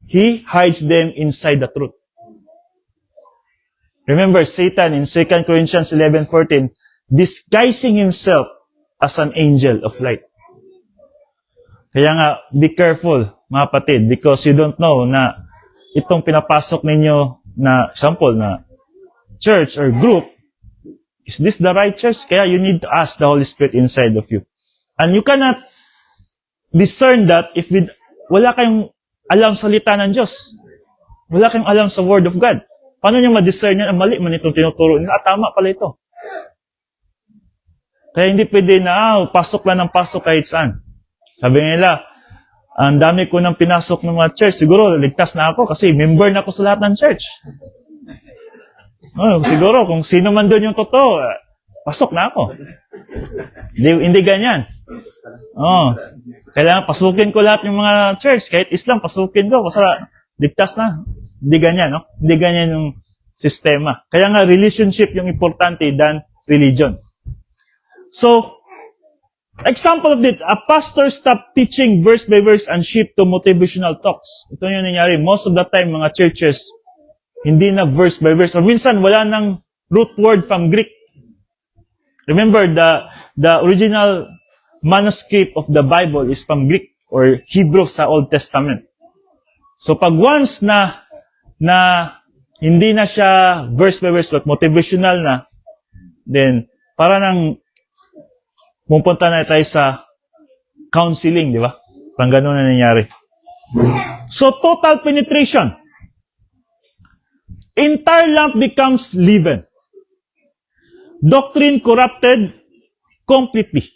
He hides them inside the truth. Remember, Satan in 2 Corinthians 11:14, disguising himself as an angel of light. Kaya nga, be careful, mga kapatid, because you don't know na itong pinapasok ninyo na example na church or group, is this the right church? Kaya you need to ask the Holy Spirit inside of you. And you cannot discern that if wala kayong alam sa salita ng Diyos. Wala kayong alam sa Word of God. Paano nyo ma-discern yan? Mali man itong tinuturo. Tama pala ito. Kaya hindi pwede na, pasok lang ng pasok kahit saan. Sabi nila, ang dami ko nang pinasok ng mga church. Siguro, ligtas na ako kasi member na ako sa lahat ng church. Siguro, kung sino man doon yung totoo, pasok na ako. Hindi ganyan. Kailangan pasukin ko lahat yung mga church. Kahit Islam, pasukin ko. Kasi ligtas na. Hindi ganyan, no? Hindi ganyan yung sistema. Kaya nga, relationship yung importante than religion. So, example of this, a pastor stopped teaching verse by verse and shift to motivational talks. Ito yung nangyari. Most of the time, mga churches, hindi na verse by verse. O minsan, wala nang root word from Greek. Remember, the original manuscript of the Bible is from Greek or Hebrew sa Old Testament. So, pag once na hindi na siya verse by verse, but motivational na, then, para nang pupunta na tayo sa counseling, di ba? Parang ganun na nangyari. So, total penetration. Entire lamp becomes leaven. Doctrine corrupted completely.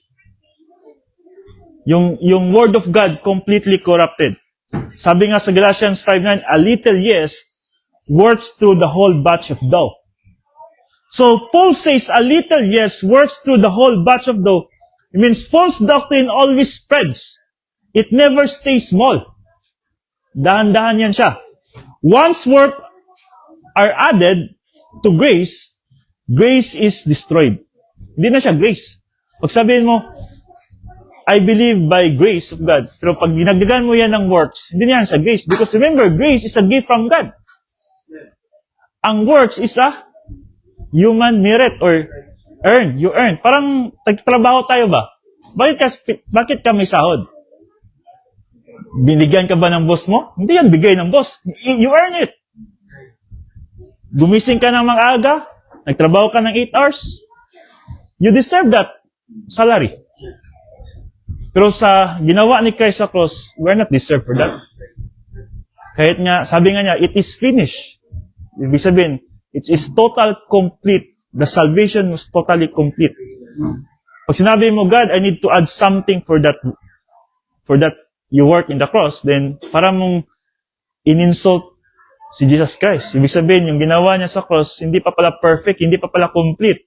Yung Word of God completely corrupted. Sabi nga sa Galatians 5:9, a little yeast works through the whole batch of dough. So, Paul says a little yeast works through the whole batch of dough. It means false doctrine always spreads. It never stays small. Dahan-dahan yan siya. Once work are added to grace, grace is destroyed. Hindi na siya grace. Pag sabihin mo, I believe by grace of God. Pero pag ginagagan mo yan ng works, hindi na yan sa grace. Because remember, grace is a gift from God. Ang works is a human merit or earn. You earn. Parang nagtrabaho tayo ba? Bakit ka may sahod? Binigyan ka ba ng boss mo? Hindi yan bigay ng boss. You earn it. Gumising ka ng mag-aga, nagtrabaho ka ng 8 hours, you deserve that salary. Pero sa ginawa ni Christ sa cross, we're not deserved for that. Kahit nga, sabi nga niya, it is finished. Ibig sabihin, it is total complete. The salvation was totally complete. Pag sinabi mo, God, I need to add something for that you work in the cross, then para mong in-insult si Jesus Christ. Ibig sabihin, yung ginawa niya sa cross, hindi pa pala perfect, hindi pa pala complete.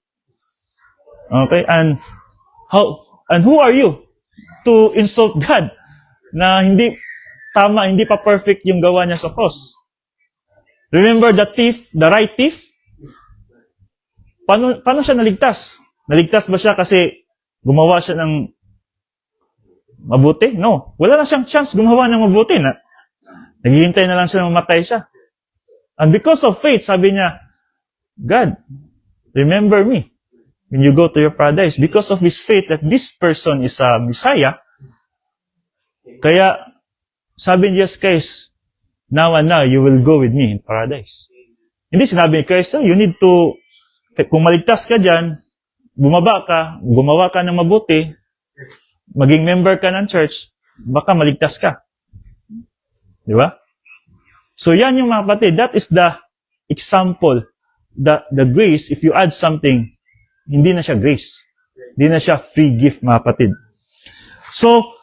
Okay? And who are you to insult God na hindi tama, hindi pa perfect yung gawa niya sa cross? Remember the thief, the right thief? Paano siya naligtas? Naligtas ba siya kasi gumawa siya ng mabuti? No. Wala na siyang chance gumawa ng mabuti. Naghihintay na lang siya na mamatay siya. And because of faith, sabi niya, God, remember me when you go to your paradise. Because of his faith that this person is a Messiah, kaya sabi ni Jesus Christ, now and now, you will go with me in paradise. Hindi sinabi ni Christ, you need to, kung maligtas ka dyan, bumaba ka, gumawa ka ng mabuti, maging member ka ng church, baka maligtas ka. Di ba? So yan yung mga kapatid, that is the example, the grace, if you add something, hindi na siya grace. Hindi na siya free gift, mga kapatid. So,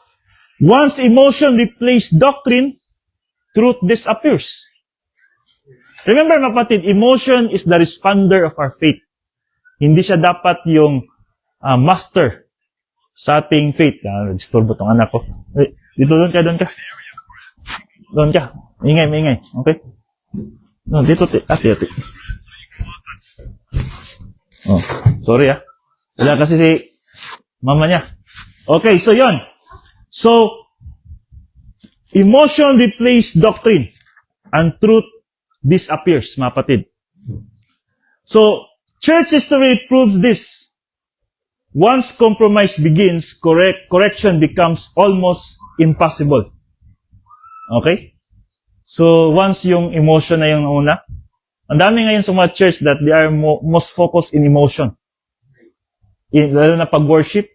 once emotion replaces doctrine, truth disappears. Remember, mga kapatid, emotion is the responder of our faith. Hindi siya dapat yung master sa ating faith. Disturbo tong anak ko. Dito, doon ka. Doon ka. Ingay. Okay? No, dito, ate. Oh, sorry Wala kasi si mama niya. Okay, so yon. So, emotion replaces doctrine and truth disappears, mga kapatid. So, church history proves this. Once compromise begins, correction becomes almost impossible. Okay? So, once yung emotion na yung una, ang dami ngayon sa mga church that they are most focused in emotion. Lalo na pag-worship,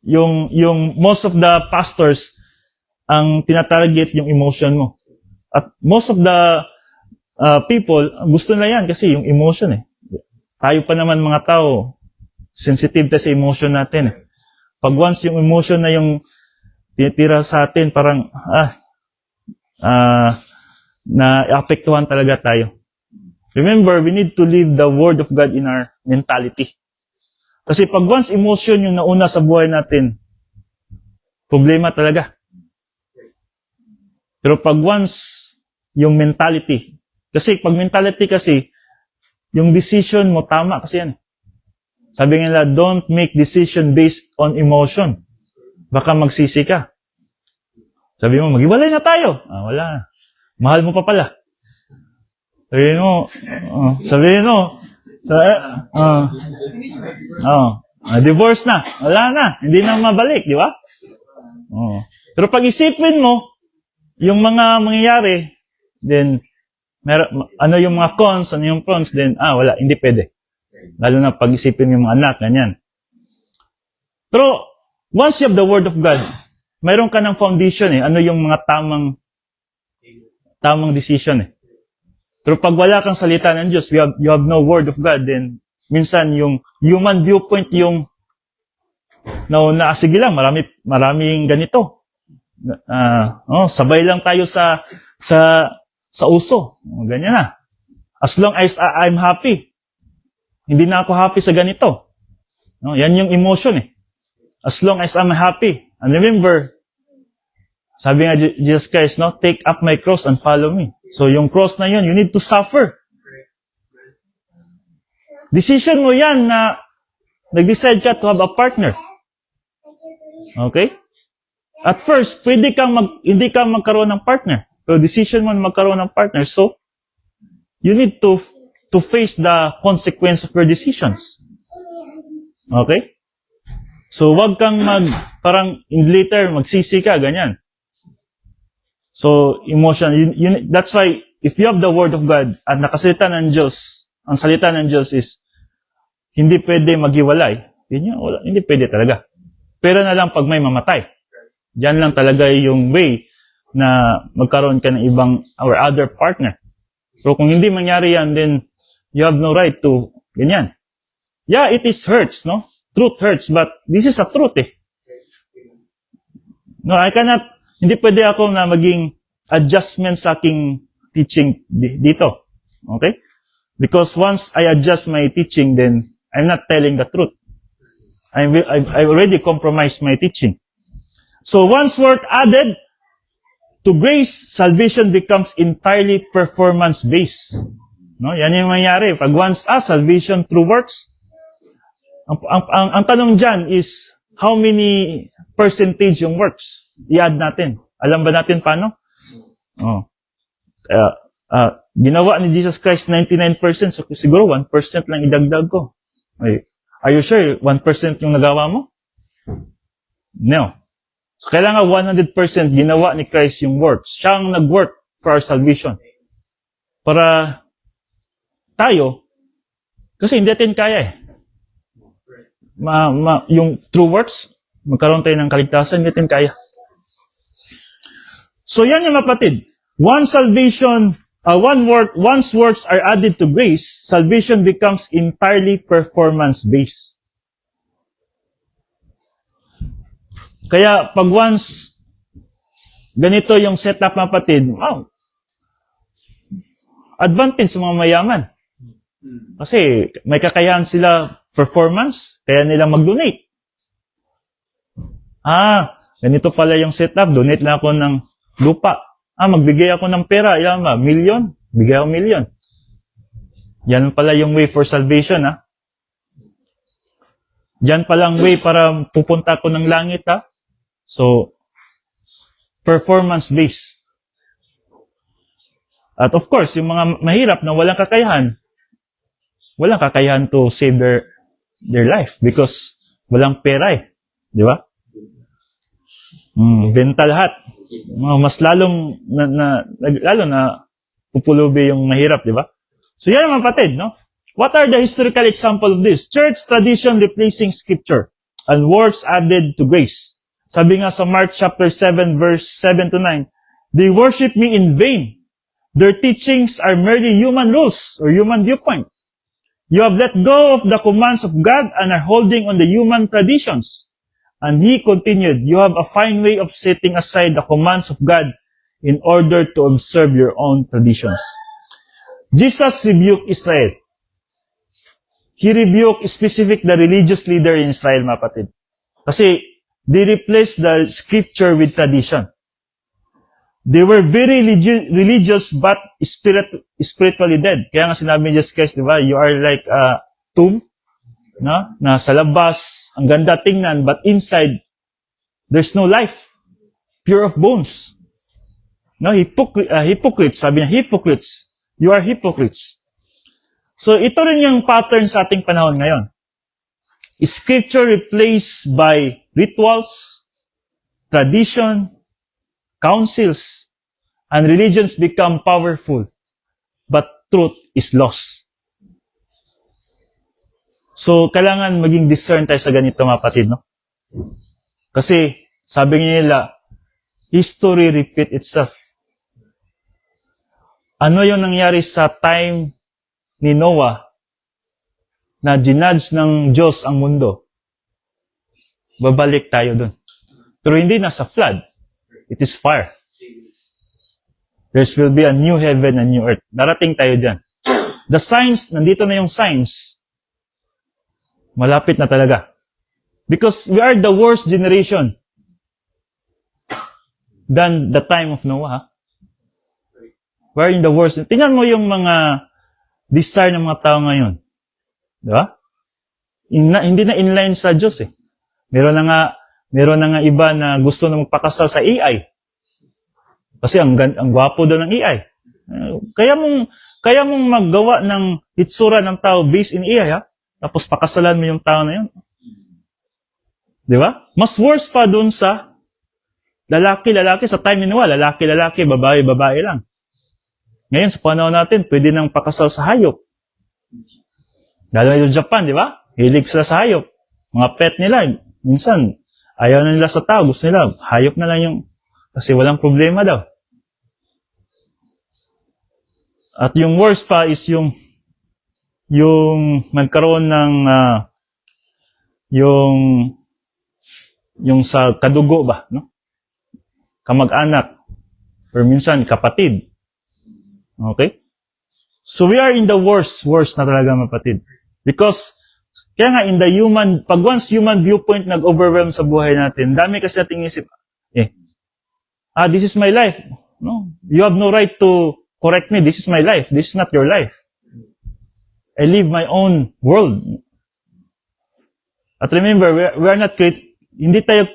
yung most of the pastors, ang tinatarget yung emotion mo. At most of the people, gusto na yan kasi yung emotion Tayo pa naman mga tao, sensitive tayo sa emotion natin Pag once yung emotion na yung tinitira sa atin, parang, na-apektuhan talaga tayo. Remember, we need to live the Word of God in our mentality. Kasi pag once emotion yung nauna sa buhay natin, problema talaga. Pero pag once yung mentality, kasi pag mentality kasi, yung decision mo tama kasi yan. Sabi nila, don't make decision based on emotion. Baka magsisi ka. Sabi mo, maghiwalay na tayo. Wala. Mahal mo pa pala. Sabihin mo, divorce na. Wala na. Hindi na mabalik, di ba? Pero pag isipin mo, yung mga mangyayari, then, ano yung mga cons, ano yung pros, then, wala, hindi pwede. Lalo na pag isipin yung mga anak, ganyan. Pero, once you have the Word of God, mayroon ka ng foundation Ano yung mga tamang decision Pero pag wala kang salita ng Diyos, you have no Word of God, then minsan yung human viewpoint yung sige lang, maraming ganito. Sabay lang tayo sa uso. Ganyan na. As long as I'm happy. Hindi na ako happy sa ganito. Yan yung emotion As long as I'm happy. And remember, sabi nga Jesus Christ, take up my cross and follow me. So yung cross na yun, you need to suffer. Decision mo yan na nag-decide ka to have a partner. Okay? At first, hindi ka magkaroon ng partner. So decision mo na magkaroon ng partner. So, you need to face the consequence of your decisions. Okay? So, wag kang parang later, magsisi ka, ganyan. So, emotion, that's why, if you have the Word of God, at nakasalita ng Diyos, ang salita ng Diyos is, hindi pwede maghiwalay. Hindi pwede talaga. Pero na lang pag may mamatay. Diyan lang talaga yung way na magkaroon ka ng ibang or other partner. So, kung hindi mangyari yan, then, you have no right to, ganyan. Yeah, it hurts, Truth hurts, but this is a truth hindi pwede ako na maging adjustment sa aking teaching dito. Okay? Because once I adjust my teaching, then I'm not telling the truth. I already compromised my teaching. So once word added to grace, salvation becomes entirely performance-based. Yan yung mangyari. Pag once, salvation through works, ang tanong dyan is, how many percentage yung works? I-add natin. Alam ba natin paano? Ginawa ni Jesus Christ 99%, so siguro 1% lang idagdag ko. Are you sure 1% yung nagawa mo? No. So kailangan 100% ginawa ni Christ yung works. Siya ang nag-work for our salvation. Para tayo, kasi hindi natin kaya yung true works, magkaroon tayo ng kaligtasan, hindi natin kaya. So yan yung mapatid. Once works are added to grace, salvation becomes entirely performance-based. Kaya pag once ganito yung setup mapatid, wow, advantage sa mga mayaman. Kasi may kakayahan sila performance, kaya nila mag-donate. Ganito pala yung setup, donate lang ako ng lupa. Magbigay ako ng pera, million, bigay ako million. Yan pala yung way for salvation, Yan palang way para pupunta ako ng langit, So, performance-based. At of course, yung mga mahirap na walang kakayahan to save their life because walang pera Di ba? Benta lahat. Mas lalo na pupulubi yung mahirap, di ba? So yan mga kapatid, no? What are the historical example of this? Church tradition replacing scripture and works added to grace. Sabi nga sa Mark chapter 7 verse 7 to 9, they worship me in vain. Their teachings are merely human rules or human viewpoint. You have let go of the commands of God and are holding on the human traditions. And he continued, you have a fine way of setting aside the commands of God in order to observe your own traditions. Jesus rebuked Israel. He rebuked the religious leader in Israel, mga kapatid. Kasi they replaced the scripture with tradition. They were very religious but spiritually dead. Kaya nga sinabi ni Jesus Christ, di ba, you are like a tomb, no? Na sa labas, ang ganda tingnan, but inside, there's no life. Pure of bones. No, hypocrites, sabi niya, hypocrites. You are hypocrites. So, ito rin yung pattern sa ating panahon ngayon. Scripture replaced by rituals, tradition, councils, and religions become powerful, but truth is lost. So, kailangan maging discern tayo sa ganito, mga kapatid, no? Kasi, sabi nila, history repeat itself. Ano yung nangyari sa time ni Noah na ginudge ng Diyos ang mundo? Babalik tayo dun. Pero hindi na sa flood. It is fire. There will be a new heaven and new earth. Darating tayo dyan. The signs, nandito na yung signs. Malapit na talaga. Because we are the worst generation than the time of Noah. We are in the worst. Tingnan mo yung mga desire ng mga tao ngayon. Di ba? Hindi na inline sa Diyos Meron na nga iba na gusto na magpakasal sa AI. Kasi ang gwapo daw ng AI. Kaya mong maggawa ng hitsura ng tao based in AI, tapos pakasalan mo yung tao na yun. Di ba? Mas worse pa dun sa lalaki, sa time ni Noah, lalaki, babae lang. Ngayon, sa panahon natin, pwede nang pakasal sa hayop. Lalo na yung Japan, di ba? Hilig sila sa hayop. Mga pet nila, minsan, ayaw na nila sa tao, gusto nila, hayop na lang yung, kasi walang problema daw. At yung worst pa is yung magkaroon ng, yung sa kadugo ba, no? Kamag-anak, or minsan kapatid. Okay? So we are in the worst na talaga, mapatid. Because, kaya nga, pag once human viewpoint nag-overwhelm sa buhay natin, dami kasi nating isip, this is my life. No? You have no right to correct me. This is my life. This is not your life. I live my own world. At remember, we are not created, hindi tayo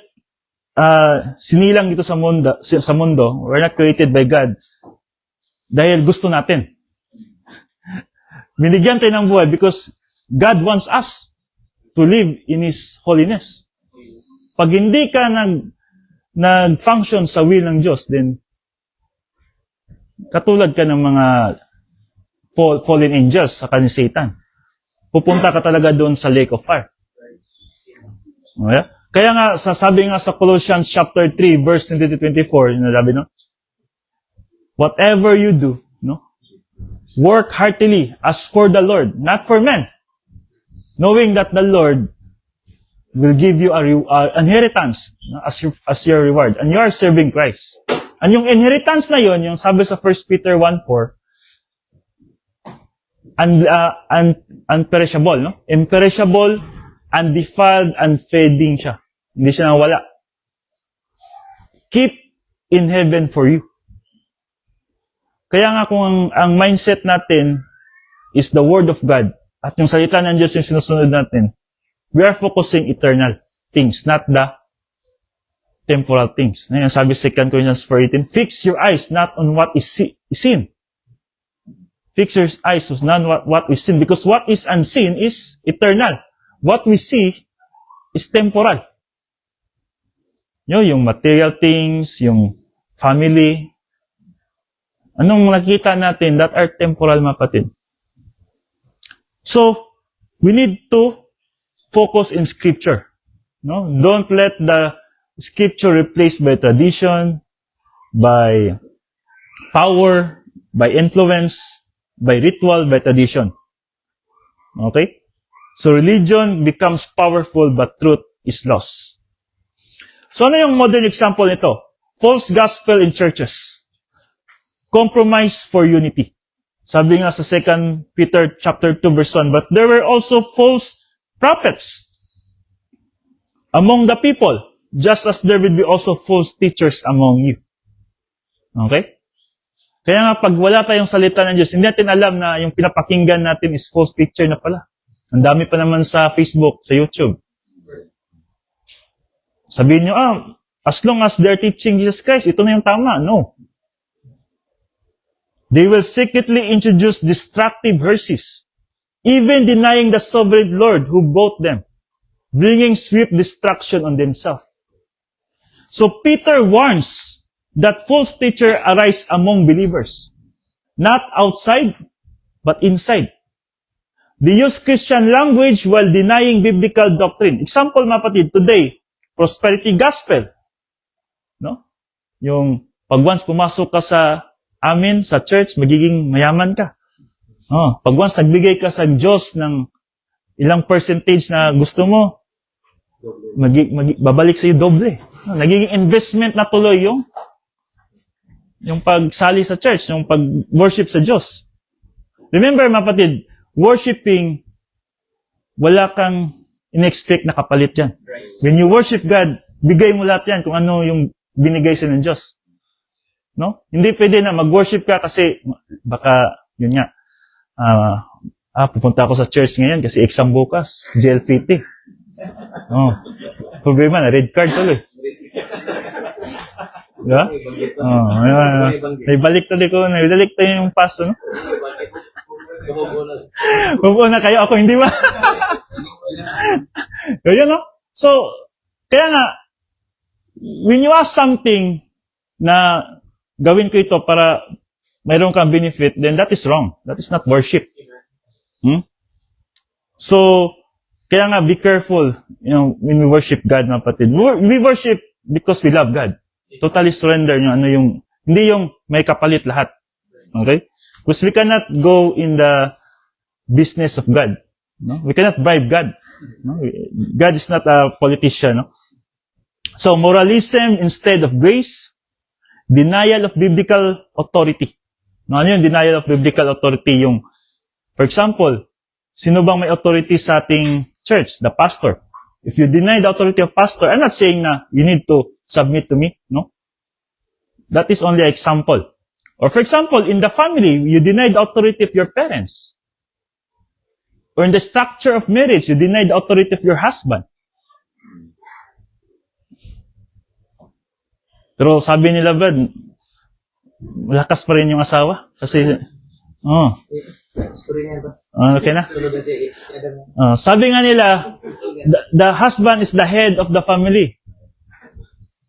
sinilang dito sa mundo. We're not created by God dahil gusto natin. Binigyan tayo ng buhay because God wants us to live in His holiness. Pag hindi ka nag-function sa will ng Diyos, then katulad ka ng mga fallen angels sa ni Satan. Pupunta ka talaga doon sa lake of fire. Okay? Kaya nga, sabi nga sa Colossians chapter 3, verse 20-24, nasabi, no? Whatever you do, no? Work heartily as for the Lord, not for men. Knowing that the Lord will give you an inheritance, no? as your reward. And you are serving Christ. And yung inheritance na yon, yung sabi sa 1 Peter 1:4, unperishable, no? Imperishable, undefiled, unfading siya. Hindi siya nawala. Keep in heaven for you. Kaya nga kung ang mindset natin is the Word of God, at yung salita ng Diyos yung sinusunod natin, we are focusing eternal things, not the temporal things. Ngayon, sabi 2 Corinthians 4:18, fix your eyes not on what is seen. Fix your eyes on what is seen, because what is unseen is eternal. What we see is temporal. Yung material things, yung family. Anong nakita natin that are temporal, mga kapatid? So, we need to focus in Scripture. No? Don't let the Scripture replaced by tradition, by power, by influence, by ritual, by tradition. Okay? So, religion becomes powerful but truth is lost. So, ano yung modern example nito? False gospel in churches. Compromise for unity. Sabi nga sa 2 Peter chapter 2 verse 1, but there were also false prophets among the people, just as there will be also false teachers among you. Okay? Kaya nga pag wala tayong salita ng Diyos, hindi natin alam na yung pinapakinggan natin is false teacher na pala. Ang dami pa naman sa Facebook, sa YouTube. Sabihin nyo, as long as they're teaching Jesus Christ, ito na yung tama. No. They will secretly introduce destructive heresies, even denying the sovereign Lord who bought them, bringing swift destruction on themselves. So Peter warns that false teachers arise among believers, not outside, but inside. They use Christian language while denying biblical doctrine. Example, mga kapatid, today, prosperity gospel. No? Yung pag once pumasok ka sa amin, sa church, magiging mayaman ka. Pag once nagbigay ka sa Diyos ng ilang percentage na gusto mo, babalik sa iyo doble. Nagiging investment na tuloy yung pagsali sa church, yung pag-worship sa Diyos. Remember, mga kapatid, worshiping, wala kang in-expect na kapalit yan. When you worship God, bigay mo lahat yan kung ano yung binigay sa ng Diyos. No? Hindi pwede na mag-worship ka kasi baka, yun nga, pupunta ako sa church ngayon kasi exam bukas, GLPT. Problema na, red card tuloy. Diba? May balik tuloy ko, naibalik tayo yung paso, no? Bubuo na kayo, ako hindi ba? Yun, no? So, kaya nga, when you ask something na gawin ko ito para mayroon kang benefit, then that is wrong. That is not worship. So, kaya nga, be careful, when we worship God, mga kapatid. We worship because we love God. Totally surrender hindi yung may kapalit lahat. Okay? Because we cannot go in the business of God. No? We cannot bribe God. No? God is not a politician. No? So, moralism instead of grace, denial of biblical authority. No, ano yung denial of biblical authority? For example, sino bang may authority sa ating church? The pastor. If you deny the authority of pastor, I'm not saying na you need to submit to me. No? That is only an example. Or for example, in the family, you deny the authority of your parents. Or in the structure of marriage, you deny the authority of your husband. Pero sabi nila, Brad, malakas pa rin yung asawa. Kasi, okay na? Sabi nga nila, the husband is the head of the family.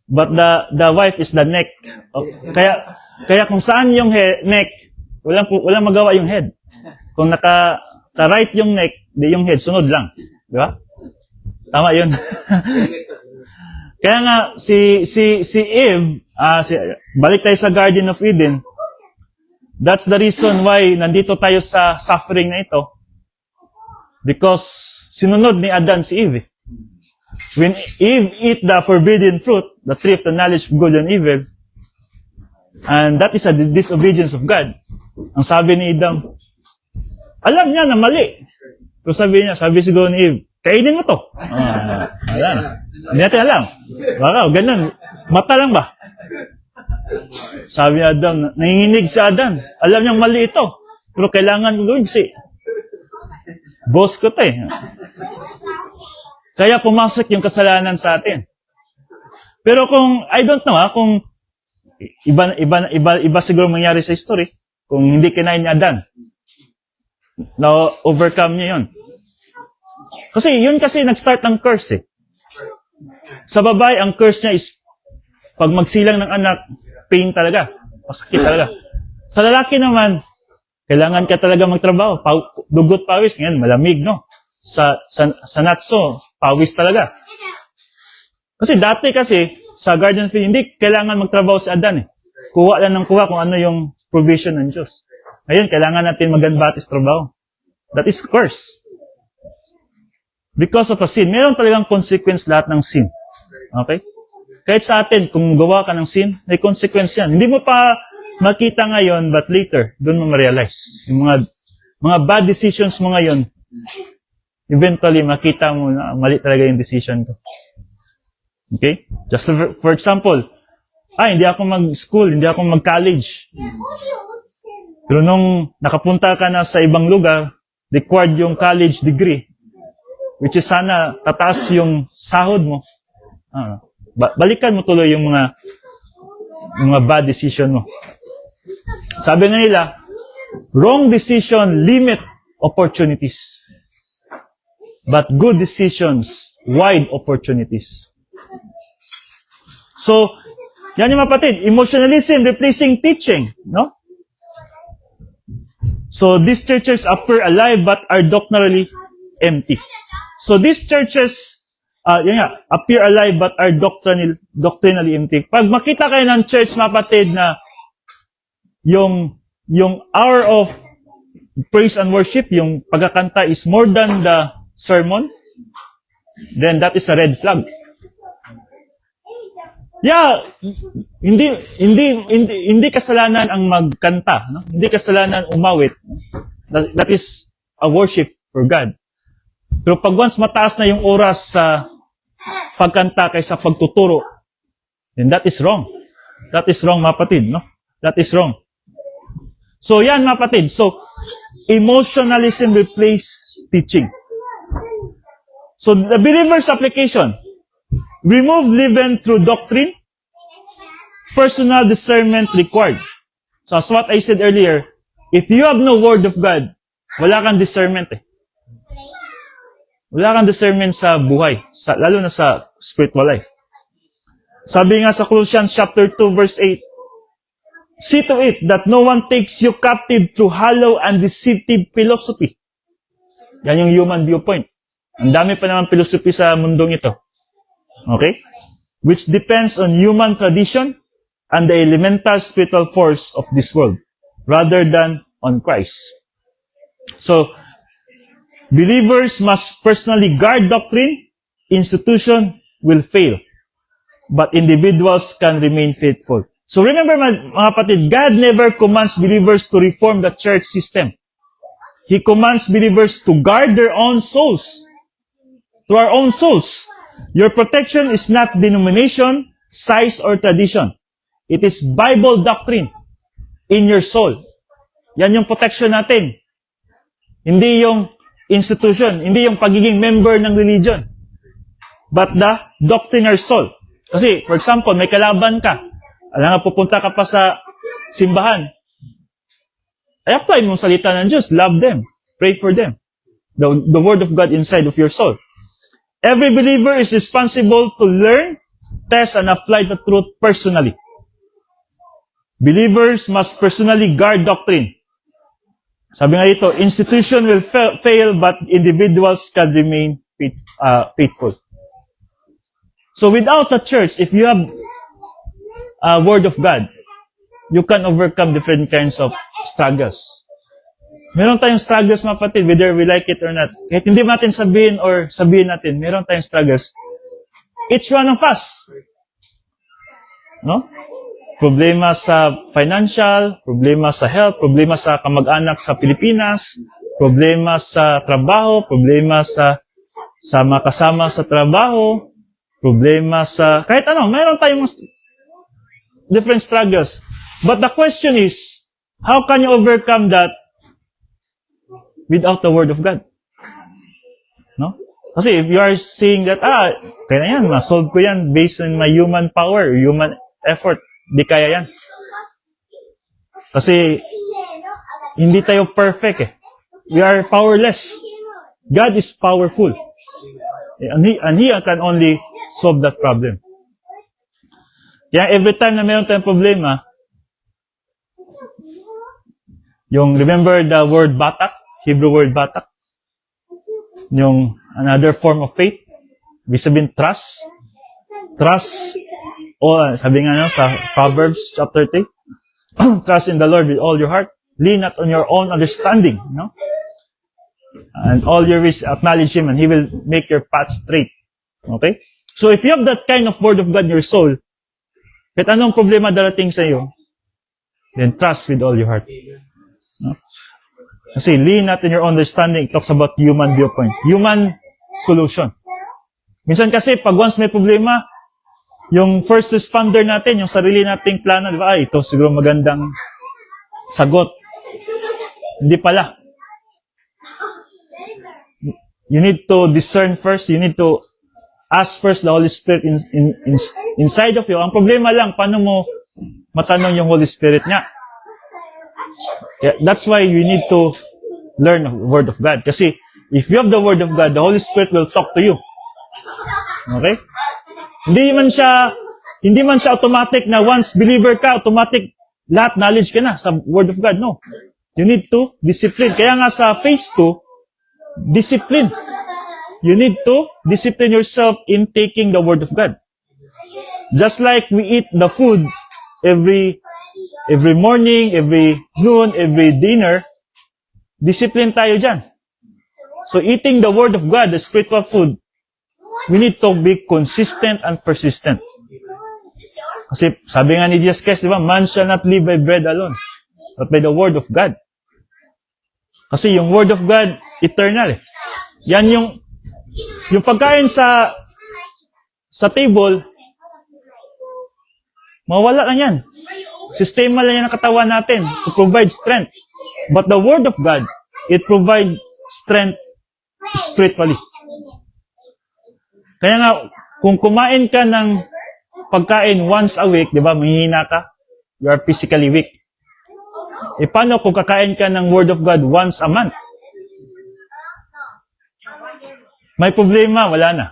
But the wife is the neck. Kaya kung saan yung neck, walang magawa yung head. Kung naka-right yung neck, di yung head, sunod lang. Di ba? Tama yun. Kaya nga, si Eve, balik tayo sa Garden of Eden, that's the reason why nandito tayo sa suffering na ito. Because sinunod ni Adan si Eve. When Eve eat the forbidden fruit, the tree of the knowledge of good and evil, and that is a disobedience of God. Ang sabi ni Adam, alam niya na mali. Pero sabi siguro ni Eve, kainin mo to. Alam. Hindi natin alam. Baka, ganun. Mata lang ba? Sabi ni Adam, nanginginig si Adan. Alam niyang mali ito. Pero kailangan ko gawin kasi boss ko to eh. Kaya pumasok yung kasalanan sa atin. Pero kung, I don't know kung iba siguro mangyari sa history, kung hindi kinain ni Adan, na-overcome niya yun. Kasi yun kasi nag-start ng curse eh. Sa babae, ang curse niya is pag magsilang ng anak, pain talaga. Masakit talaga. Sa lalaki naman, kailangan ka talaga magtrabaho. Dugot pawis. Ngayon, malamig, no? Sa natso, pawis talaga. Kasi dati kasi, sa Garden of Eden, hindi kailangan magtrabaho si Adan eh. Kuha lang ng kuha kung ano yung provision ng Diyos. Ngayon, kailangan natin maganbatis trabaho. That is curse. Because of a sin. Meron talagang consequence lahat ng sin. Okay? Kahit sa atin, kung gawa ka ng sin, may consequence yan. Hindi mo pa makita ngayon, but later, doon mo ma-realize. Yung mga bad decisions mo ngayon, eventually, makita mo na mali talaga yung decision ko. Okay? Just for example, hindi ako mag-school, hindi ako mag-college. Pero nung nakapunta ka na sa ibang lugar, required yung college degree, which is sana tataas yung sahod mo. Balikan mo tuloy yung mga bad decision mo. Sabi nga nila, wrong decision limit opportunities. But good decisions wide opportunities. So, yan yung mapatid. Emotionalism replacing teaching. No? So, these churches appear alive but are doctrinally empty. So, these churches appear alive but are doctrinally empty. Pag makita kayo ng church, mapatid, na yung hour of praise and worship, yung pagkakanta is more than the sermon, then that is a red flag. Yeah, hindi kasalanan ang magkanta, no? Hindi kasalanan umawit. That is a worship for God. Pero pag once mataas na yung oras sa pagkanta kaysa pagtuturo, then that is wrong. That is wrong, mapatid, no? That is wrong. So yan, mapatid. So, emotionalism replace teaching. So, the believer's application. Remove leaven through doctrine. Personal discernment required. So, as what I said earlier, if you have no word of God, wala kang discernment eh. Wala kang discernment sa buhay, lalo na sa spiritual life. Sabi nga sa Colossians chapter 2 verse 8, see to it that no one takes you captive through hollow and deceptive philosophy. Yan yung human viewpoint. Ang dami pa naman philosophy sa mundong ito. Okay? Which depends on human tradition and the elemental spiritual force of this world, rather than on Christ. So, believers must personally guard doctrine. Institution will fail, but individuals can remain faithful. So remember, mga kapatid, God never commands believers to reform the church system. He commands believers to guard their own souls. To our own souls. Your protection is not denomination, size, or tradition. It is Bible doctrine in your soul. Yan yung protection natin. Hindi yung institution, hindi yung pagiging member ng religion. But the doctrine of soul. Kasi, for example, may kalaban ka. Alam nga, pupunta ka pa sa simbahan. Ay, apply mo salita ng Diyos. Love them. Pray for them. The word of God inside of your soul. Every believer is responsible to learn, test, and apply the truth personally. Believers must personally guard doctrine. Sabi nga dito, institution will fail, but individuals can remain faithful. So without the church, if you have a word of God, you can overcome different kinds of struggles. Meron tayong struggles, mga kapatid, whether we like it or not. Kahit hindi natin sabihin or sabihin natin, meron tayong struggles. Each one of us. No? Problema sa financial, problema sa health, problema sa kamag-anak sa Pilipinas, problema sa trabaho, problema sa mga kasama sa trabaho, problema sa kahit ano, meron tayong different struggles. But the question is, how can you overcome that without the Word of God? No? Kasi if you are saying that, kaya na yan, ma-solve ko yan based on my human power, human effort, di kaya yan. Kasi, hindi tayo perfect eh. We are powerless. God is powerful. And He can only solve that problem. Kaya every time na meron tayong problema, remember the word batak? Hebrew word batak? Yung another form of faith? Ibig sabihin, trust. Trust, sabi nga sa Proverbs chapter 3, trust in the Lord with all your heart. Lean not on your own understanding. No? And all your ways acknowledge Him and He will make your path straight. Okay? So if you have that kind of word of God in your soul, kahit anong problema darating sa iyo, then trust with all your heart. No? Kasi lean not in your understanding, it talks about human viewpoint. Human solution. Minsan kasi, pag once may problema, yung first responder natin, yung sarili nating plano, di ba? Ito siguro magandang sagot. Hindi pala. You need to discern first. You need to ask first the Holy Spirit inside of you. Ang problema lang, paano mo matanong yung Holy Spirit niya? Yeah, that's why you need to learn the Word of God. Kasi if you have the Word of God, the Holy Spirit will talk to you. Okay? Hindi man siya automatic na once believer ka, automatic lahat knowledge ka na sa Word of God. No. You need to discipline. Kaya nga sa phase 2, discipline. You need to discipline yourself in taking the Word of God. Just like we eat the food every morning, every noon, every dinner, discipline tayo dyan. So eating the Word of God, the spiritual food, we need to be consistent and persistent. Kasi sabi nga ni Jesus Christ, di ba, man shall not live by bread alone, but by the Word of God. Kasi yung Word of God, eternal eh. Yan yung pagkain sa table, mawala lang yan. Sistema lang yan ng katawan natin to provide strength. But the Word of God, it provides strength spiritually. Kaya nga, kung kumain ka ng pagkain once a week, di ba, mahihina ka, you are physically weak. E paano kung kakain ka ng Word of God once a month? May problema, wala na.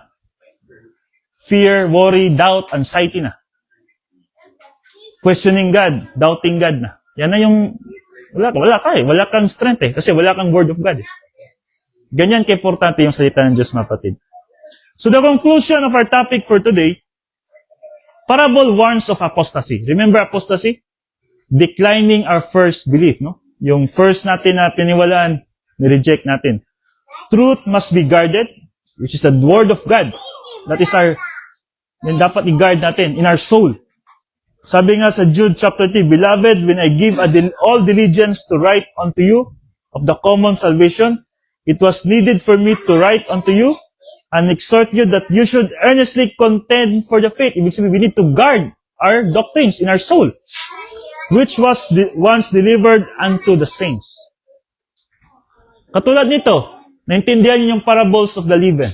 Fear, worry, doubt, anxiety na. Questioning God, doubting God na. Yan na yung, wala ka eh. Wala kang strength eh. Kasi wala kang Word of God eh. Ganyan ka-importante yung salita ng Diyos, mga kapatid. So the conclusion of our topic for today, parable warns of apostasy. Remember apostasy? Declining our first belief, no? Yung first natin na piniwalaan, ni-reject natin. Truth must be guarded, which is the Word of God. That is yung dapat i-guard natin in our soul. Sabi nga sa Jude chapter 3, Beloved, when I give all diligence to write unto you of the common salvation, it was needed for me to write unto you and exhort you that you should earnestly contend for the faith. Ibig sabihin, we need to guard our doctrines in our soul, which was once delivered unto the saints. Katulad nito, naintindihan niyo yung parables of the leaven.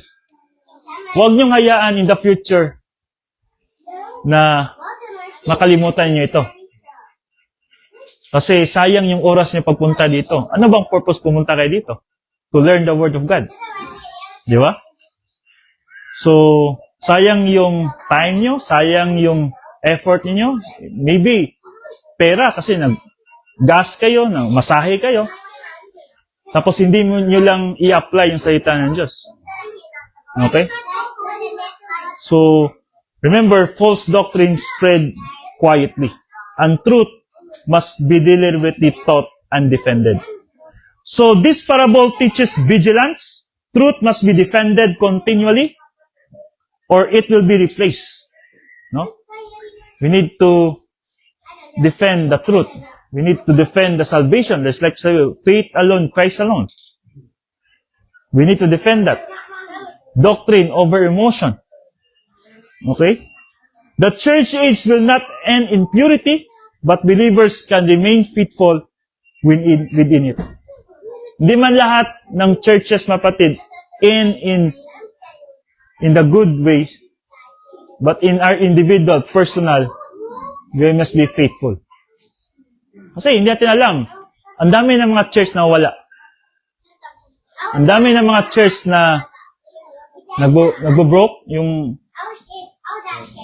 Huwag niyong hayaan in the future na makalimutan niyo ito. Kasi sayang yung oras niyo pagpunta dito. Ano bang purpose pumunta kayo dito? To learn the Word of God. Di ba? So, sayang yung time niyo, sayang yung effort niyo. Maybe, pera kasi nag-gas kayo, masahe kayo. Tapos hindi mo nyo lang i-apply yung salita ng Diyos. Okay? So, remember, false doctrine spread quietly, and truth must be deliberately taught and defended. So, this parable teaches vigilance. Truth must be defended continually, or it will be replaced. No? We need to defend the truth. We need to defend the salvation. There's like faith alone, Christ alone. We need to defend that. Doctrine over emotion. Okay? The church age will not end in purity, but believers can remain faithful within it. Hindi man lahat ng churches, mapatid, in the good way, but in our individual, personal, we must be faithful. Kasi hindi natin alam. Ang dami ng mga church na wala. Ang dami ng mga church na nagbo-broke, yung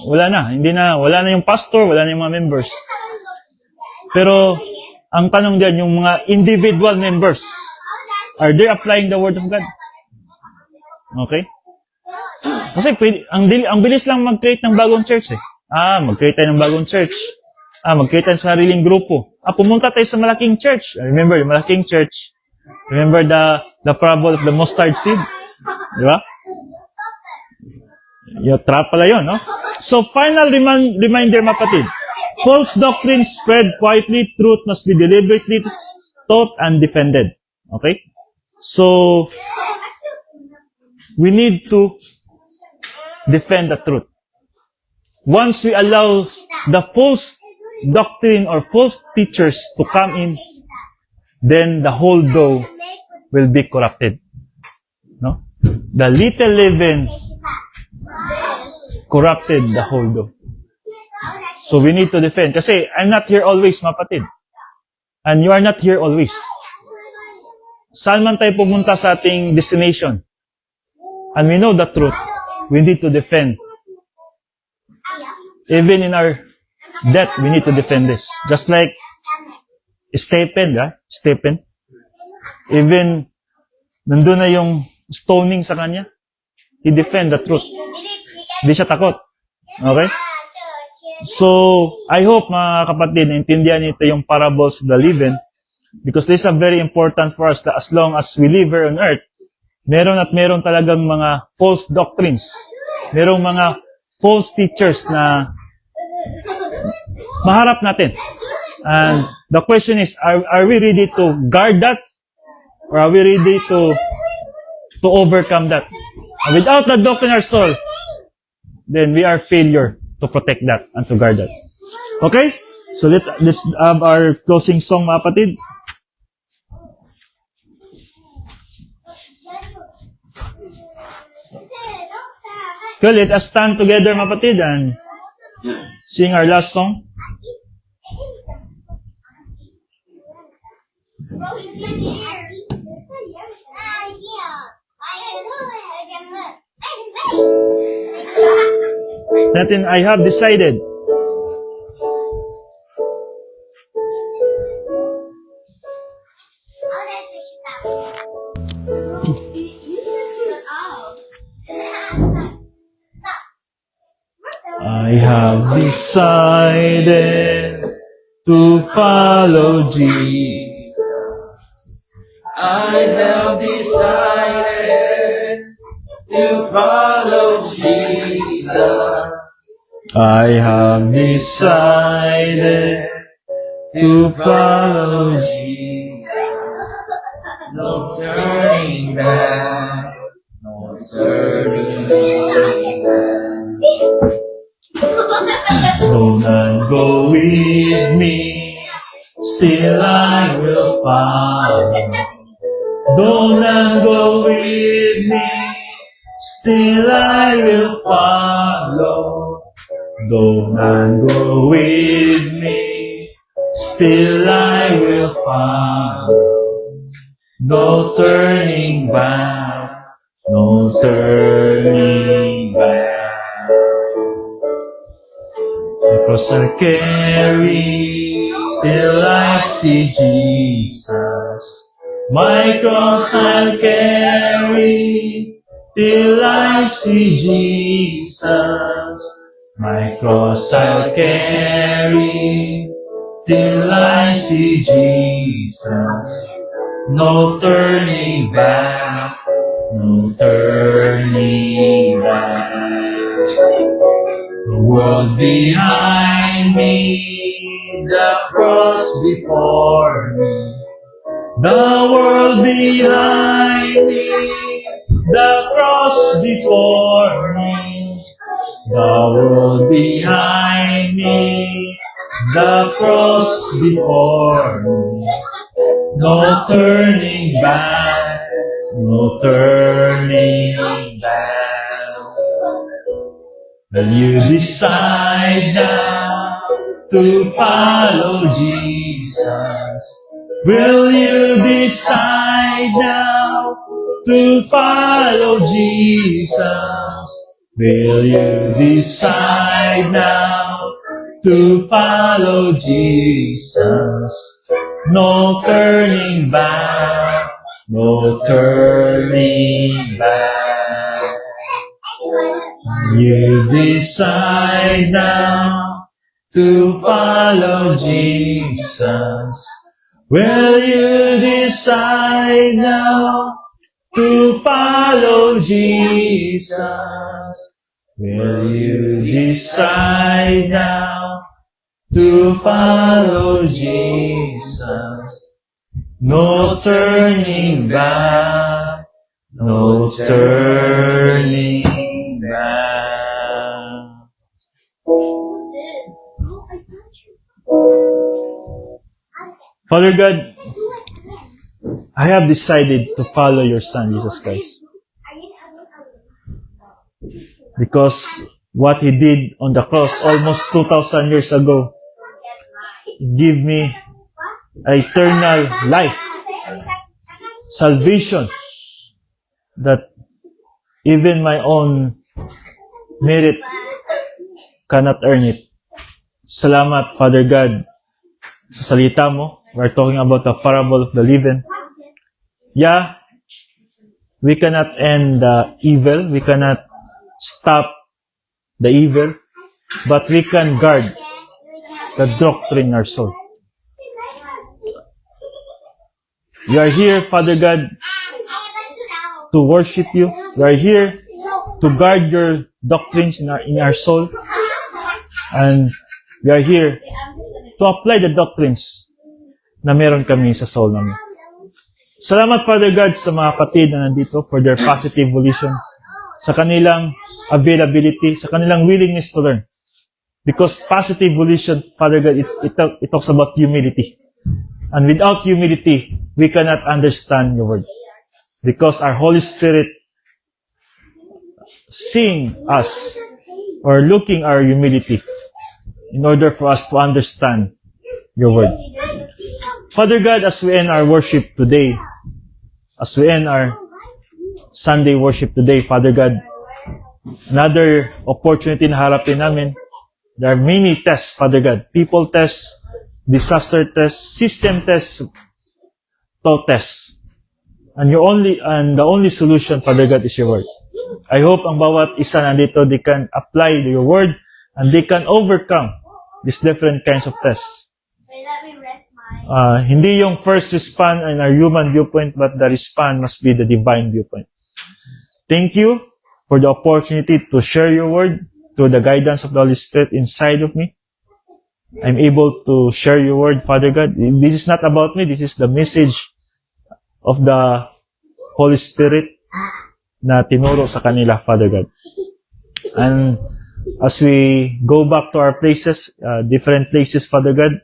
wala na yung pastor, wala na yung mga members. Pero ang tanong diyan, yung mga individual members, are they applying the word of God? Okay? Kasi ang bilis lang mag-create ng bagong church eh. Mag-create tayo ng bagong church. Mag-create tayo ng sariling grupo. Pumunta tayo sa malaking church. Remember, yung malaking church. Remember the parable of the mustard seed? Di ba? Yung trap pala yun, no? So, final reminder, mapatid. False doctrine spread quietly. Truth must be deliberately taught and defended. Okay? So, we need to defend the truth. Once we allow the false doctrine or false teachers to come in, then the whole dough will be corrupted. No? The little leaven corrupted the whole dough. So we need to defend. Kasi I'm not here always, mapatid. And you are not here always. Saan man tayo pumunta sa ating destination, and we know the truth, we need to defend. Even in our death, we need to defend this. Just like Stephen, Stephen. Even nandun na yung stoning sa kanya, he defend the truth. Hindi siya takot. Okay? So, I hope mga kapatid, naintindihan nito yung parables of the leaven, because this is very important for us that as long as we live here on earth, meron talagang mga false doctrines. Merong mga false teachers na maharap natin. And the question is, are we ready to guard that? Or are we ready to overcome that? And without the doctrine in our soul, then we are failure to protect that and to guard that. Okay? So let's have our closing song, mga kapatid. Okay, let's just stand together, mga kapatid, and sing our last song. Natin, I have decided. I have decided to follow Jesus. I have decided to follow Jesus. I have decided to follow Jesus. No turning back. No turning back. Though none go with me, still I will follow. Though none go with me, still I will follow. Though none go with me, still I will follow. No turning back, no turning back. The cross I'll carry till I see Jesus. My cross I'll carry till I see Jesus. My cross I'll carry till I see Jesus. No turning back, no turning back. The world behind me, the cross before me. The world behind me, the cross before me. The world behind me, the cross before me. No turning back, no turning back. Will you decide now to follow Jesus? Will you decide now to follow Jesus? Will you decide now to follow Jesus? No turning back, no turning back. You decide now to follow Jesus. Will you decide now to follow Jesus? Will you decide now to follow Jesus? No turning back, no turning back. Father God, I have decided to follow your Son, Jesus Christ. Because what He did on the cross almost 2,000 years ago give me eternal life, salvation, that even my own merit cannot earn it. Salamat, Father God, sa salita mo. We're talking about the parable of the leaven. Yeah, we cannot end the evil. We cannot stop the evil. But we can guard the doctrine in our soul. We are here, Father God, to worship you. We are here to guard your doctrines in our soul. And we are here to apply the doctrines na meron kami sa soul namin. Salamat, Father God, sa mga kapatid na nandito for their positive volition, sa kanilang availability, sa kanilang willingness to learn. Because positive volition, Father God, it talks about humility. And without humility, we cannot understand your word. Because our Holy Spirit seeing us or looking our humility in order for us to understand your word. Father God, as we end our worship today, as we end our Sunday worship today, Father God, another opportunity na harapin namin. There are many tests, Father God. People tests, disaster tests, system tests, thought tests. And the only solution, Father God, is your word. I hope ang bawat isa nandito, they can apply your word and they can overcome these different kinds of tests. Hindi yung first respond in our human viewpoint, but the respond must be the divine viewpoint. Thank you for the opportunity to share your word through the guidance of the Holy Spirit inside of me. I'm able to share your word, Father God. This is not about me. This is the message of the Holy Spirit na tinuro sa kanila, Father God. And as we go back to our places, different places, Father God,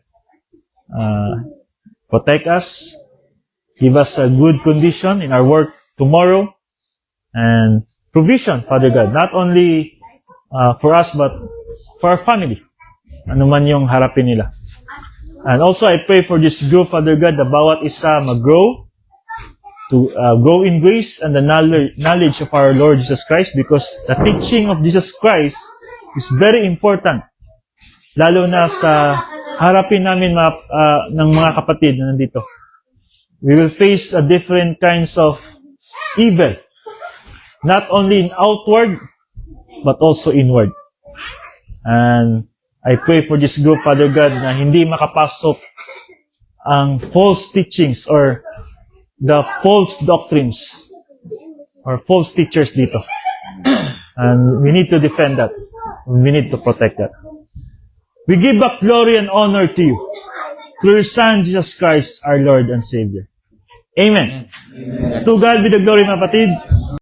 protect us, give us a good condition in our work tomorrow, and provision, Father God, not only for us, but for our family. Ano man yung harapin nila. And also, I pray for this group, Father God, na bawat isa mag-grow, to grow in grace and the knowledge of our Lord Jesus Christ, because the teaching of Jesus Christ is very important. Lalo na sa harapin namin ng mga kapatid na nandito. We will face different kinds of evil. Not only in outward, but also inward. And I pray for this group, Father God, na hindi makapasok ang false teachings or the false doctrines or false teachers dito. And we need to defend that. We need to protect that. We give back glory and honor to you through your Son, Jesus Christ, our Lord and Savior. Amen. To God be the glory, mga kapatid.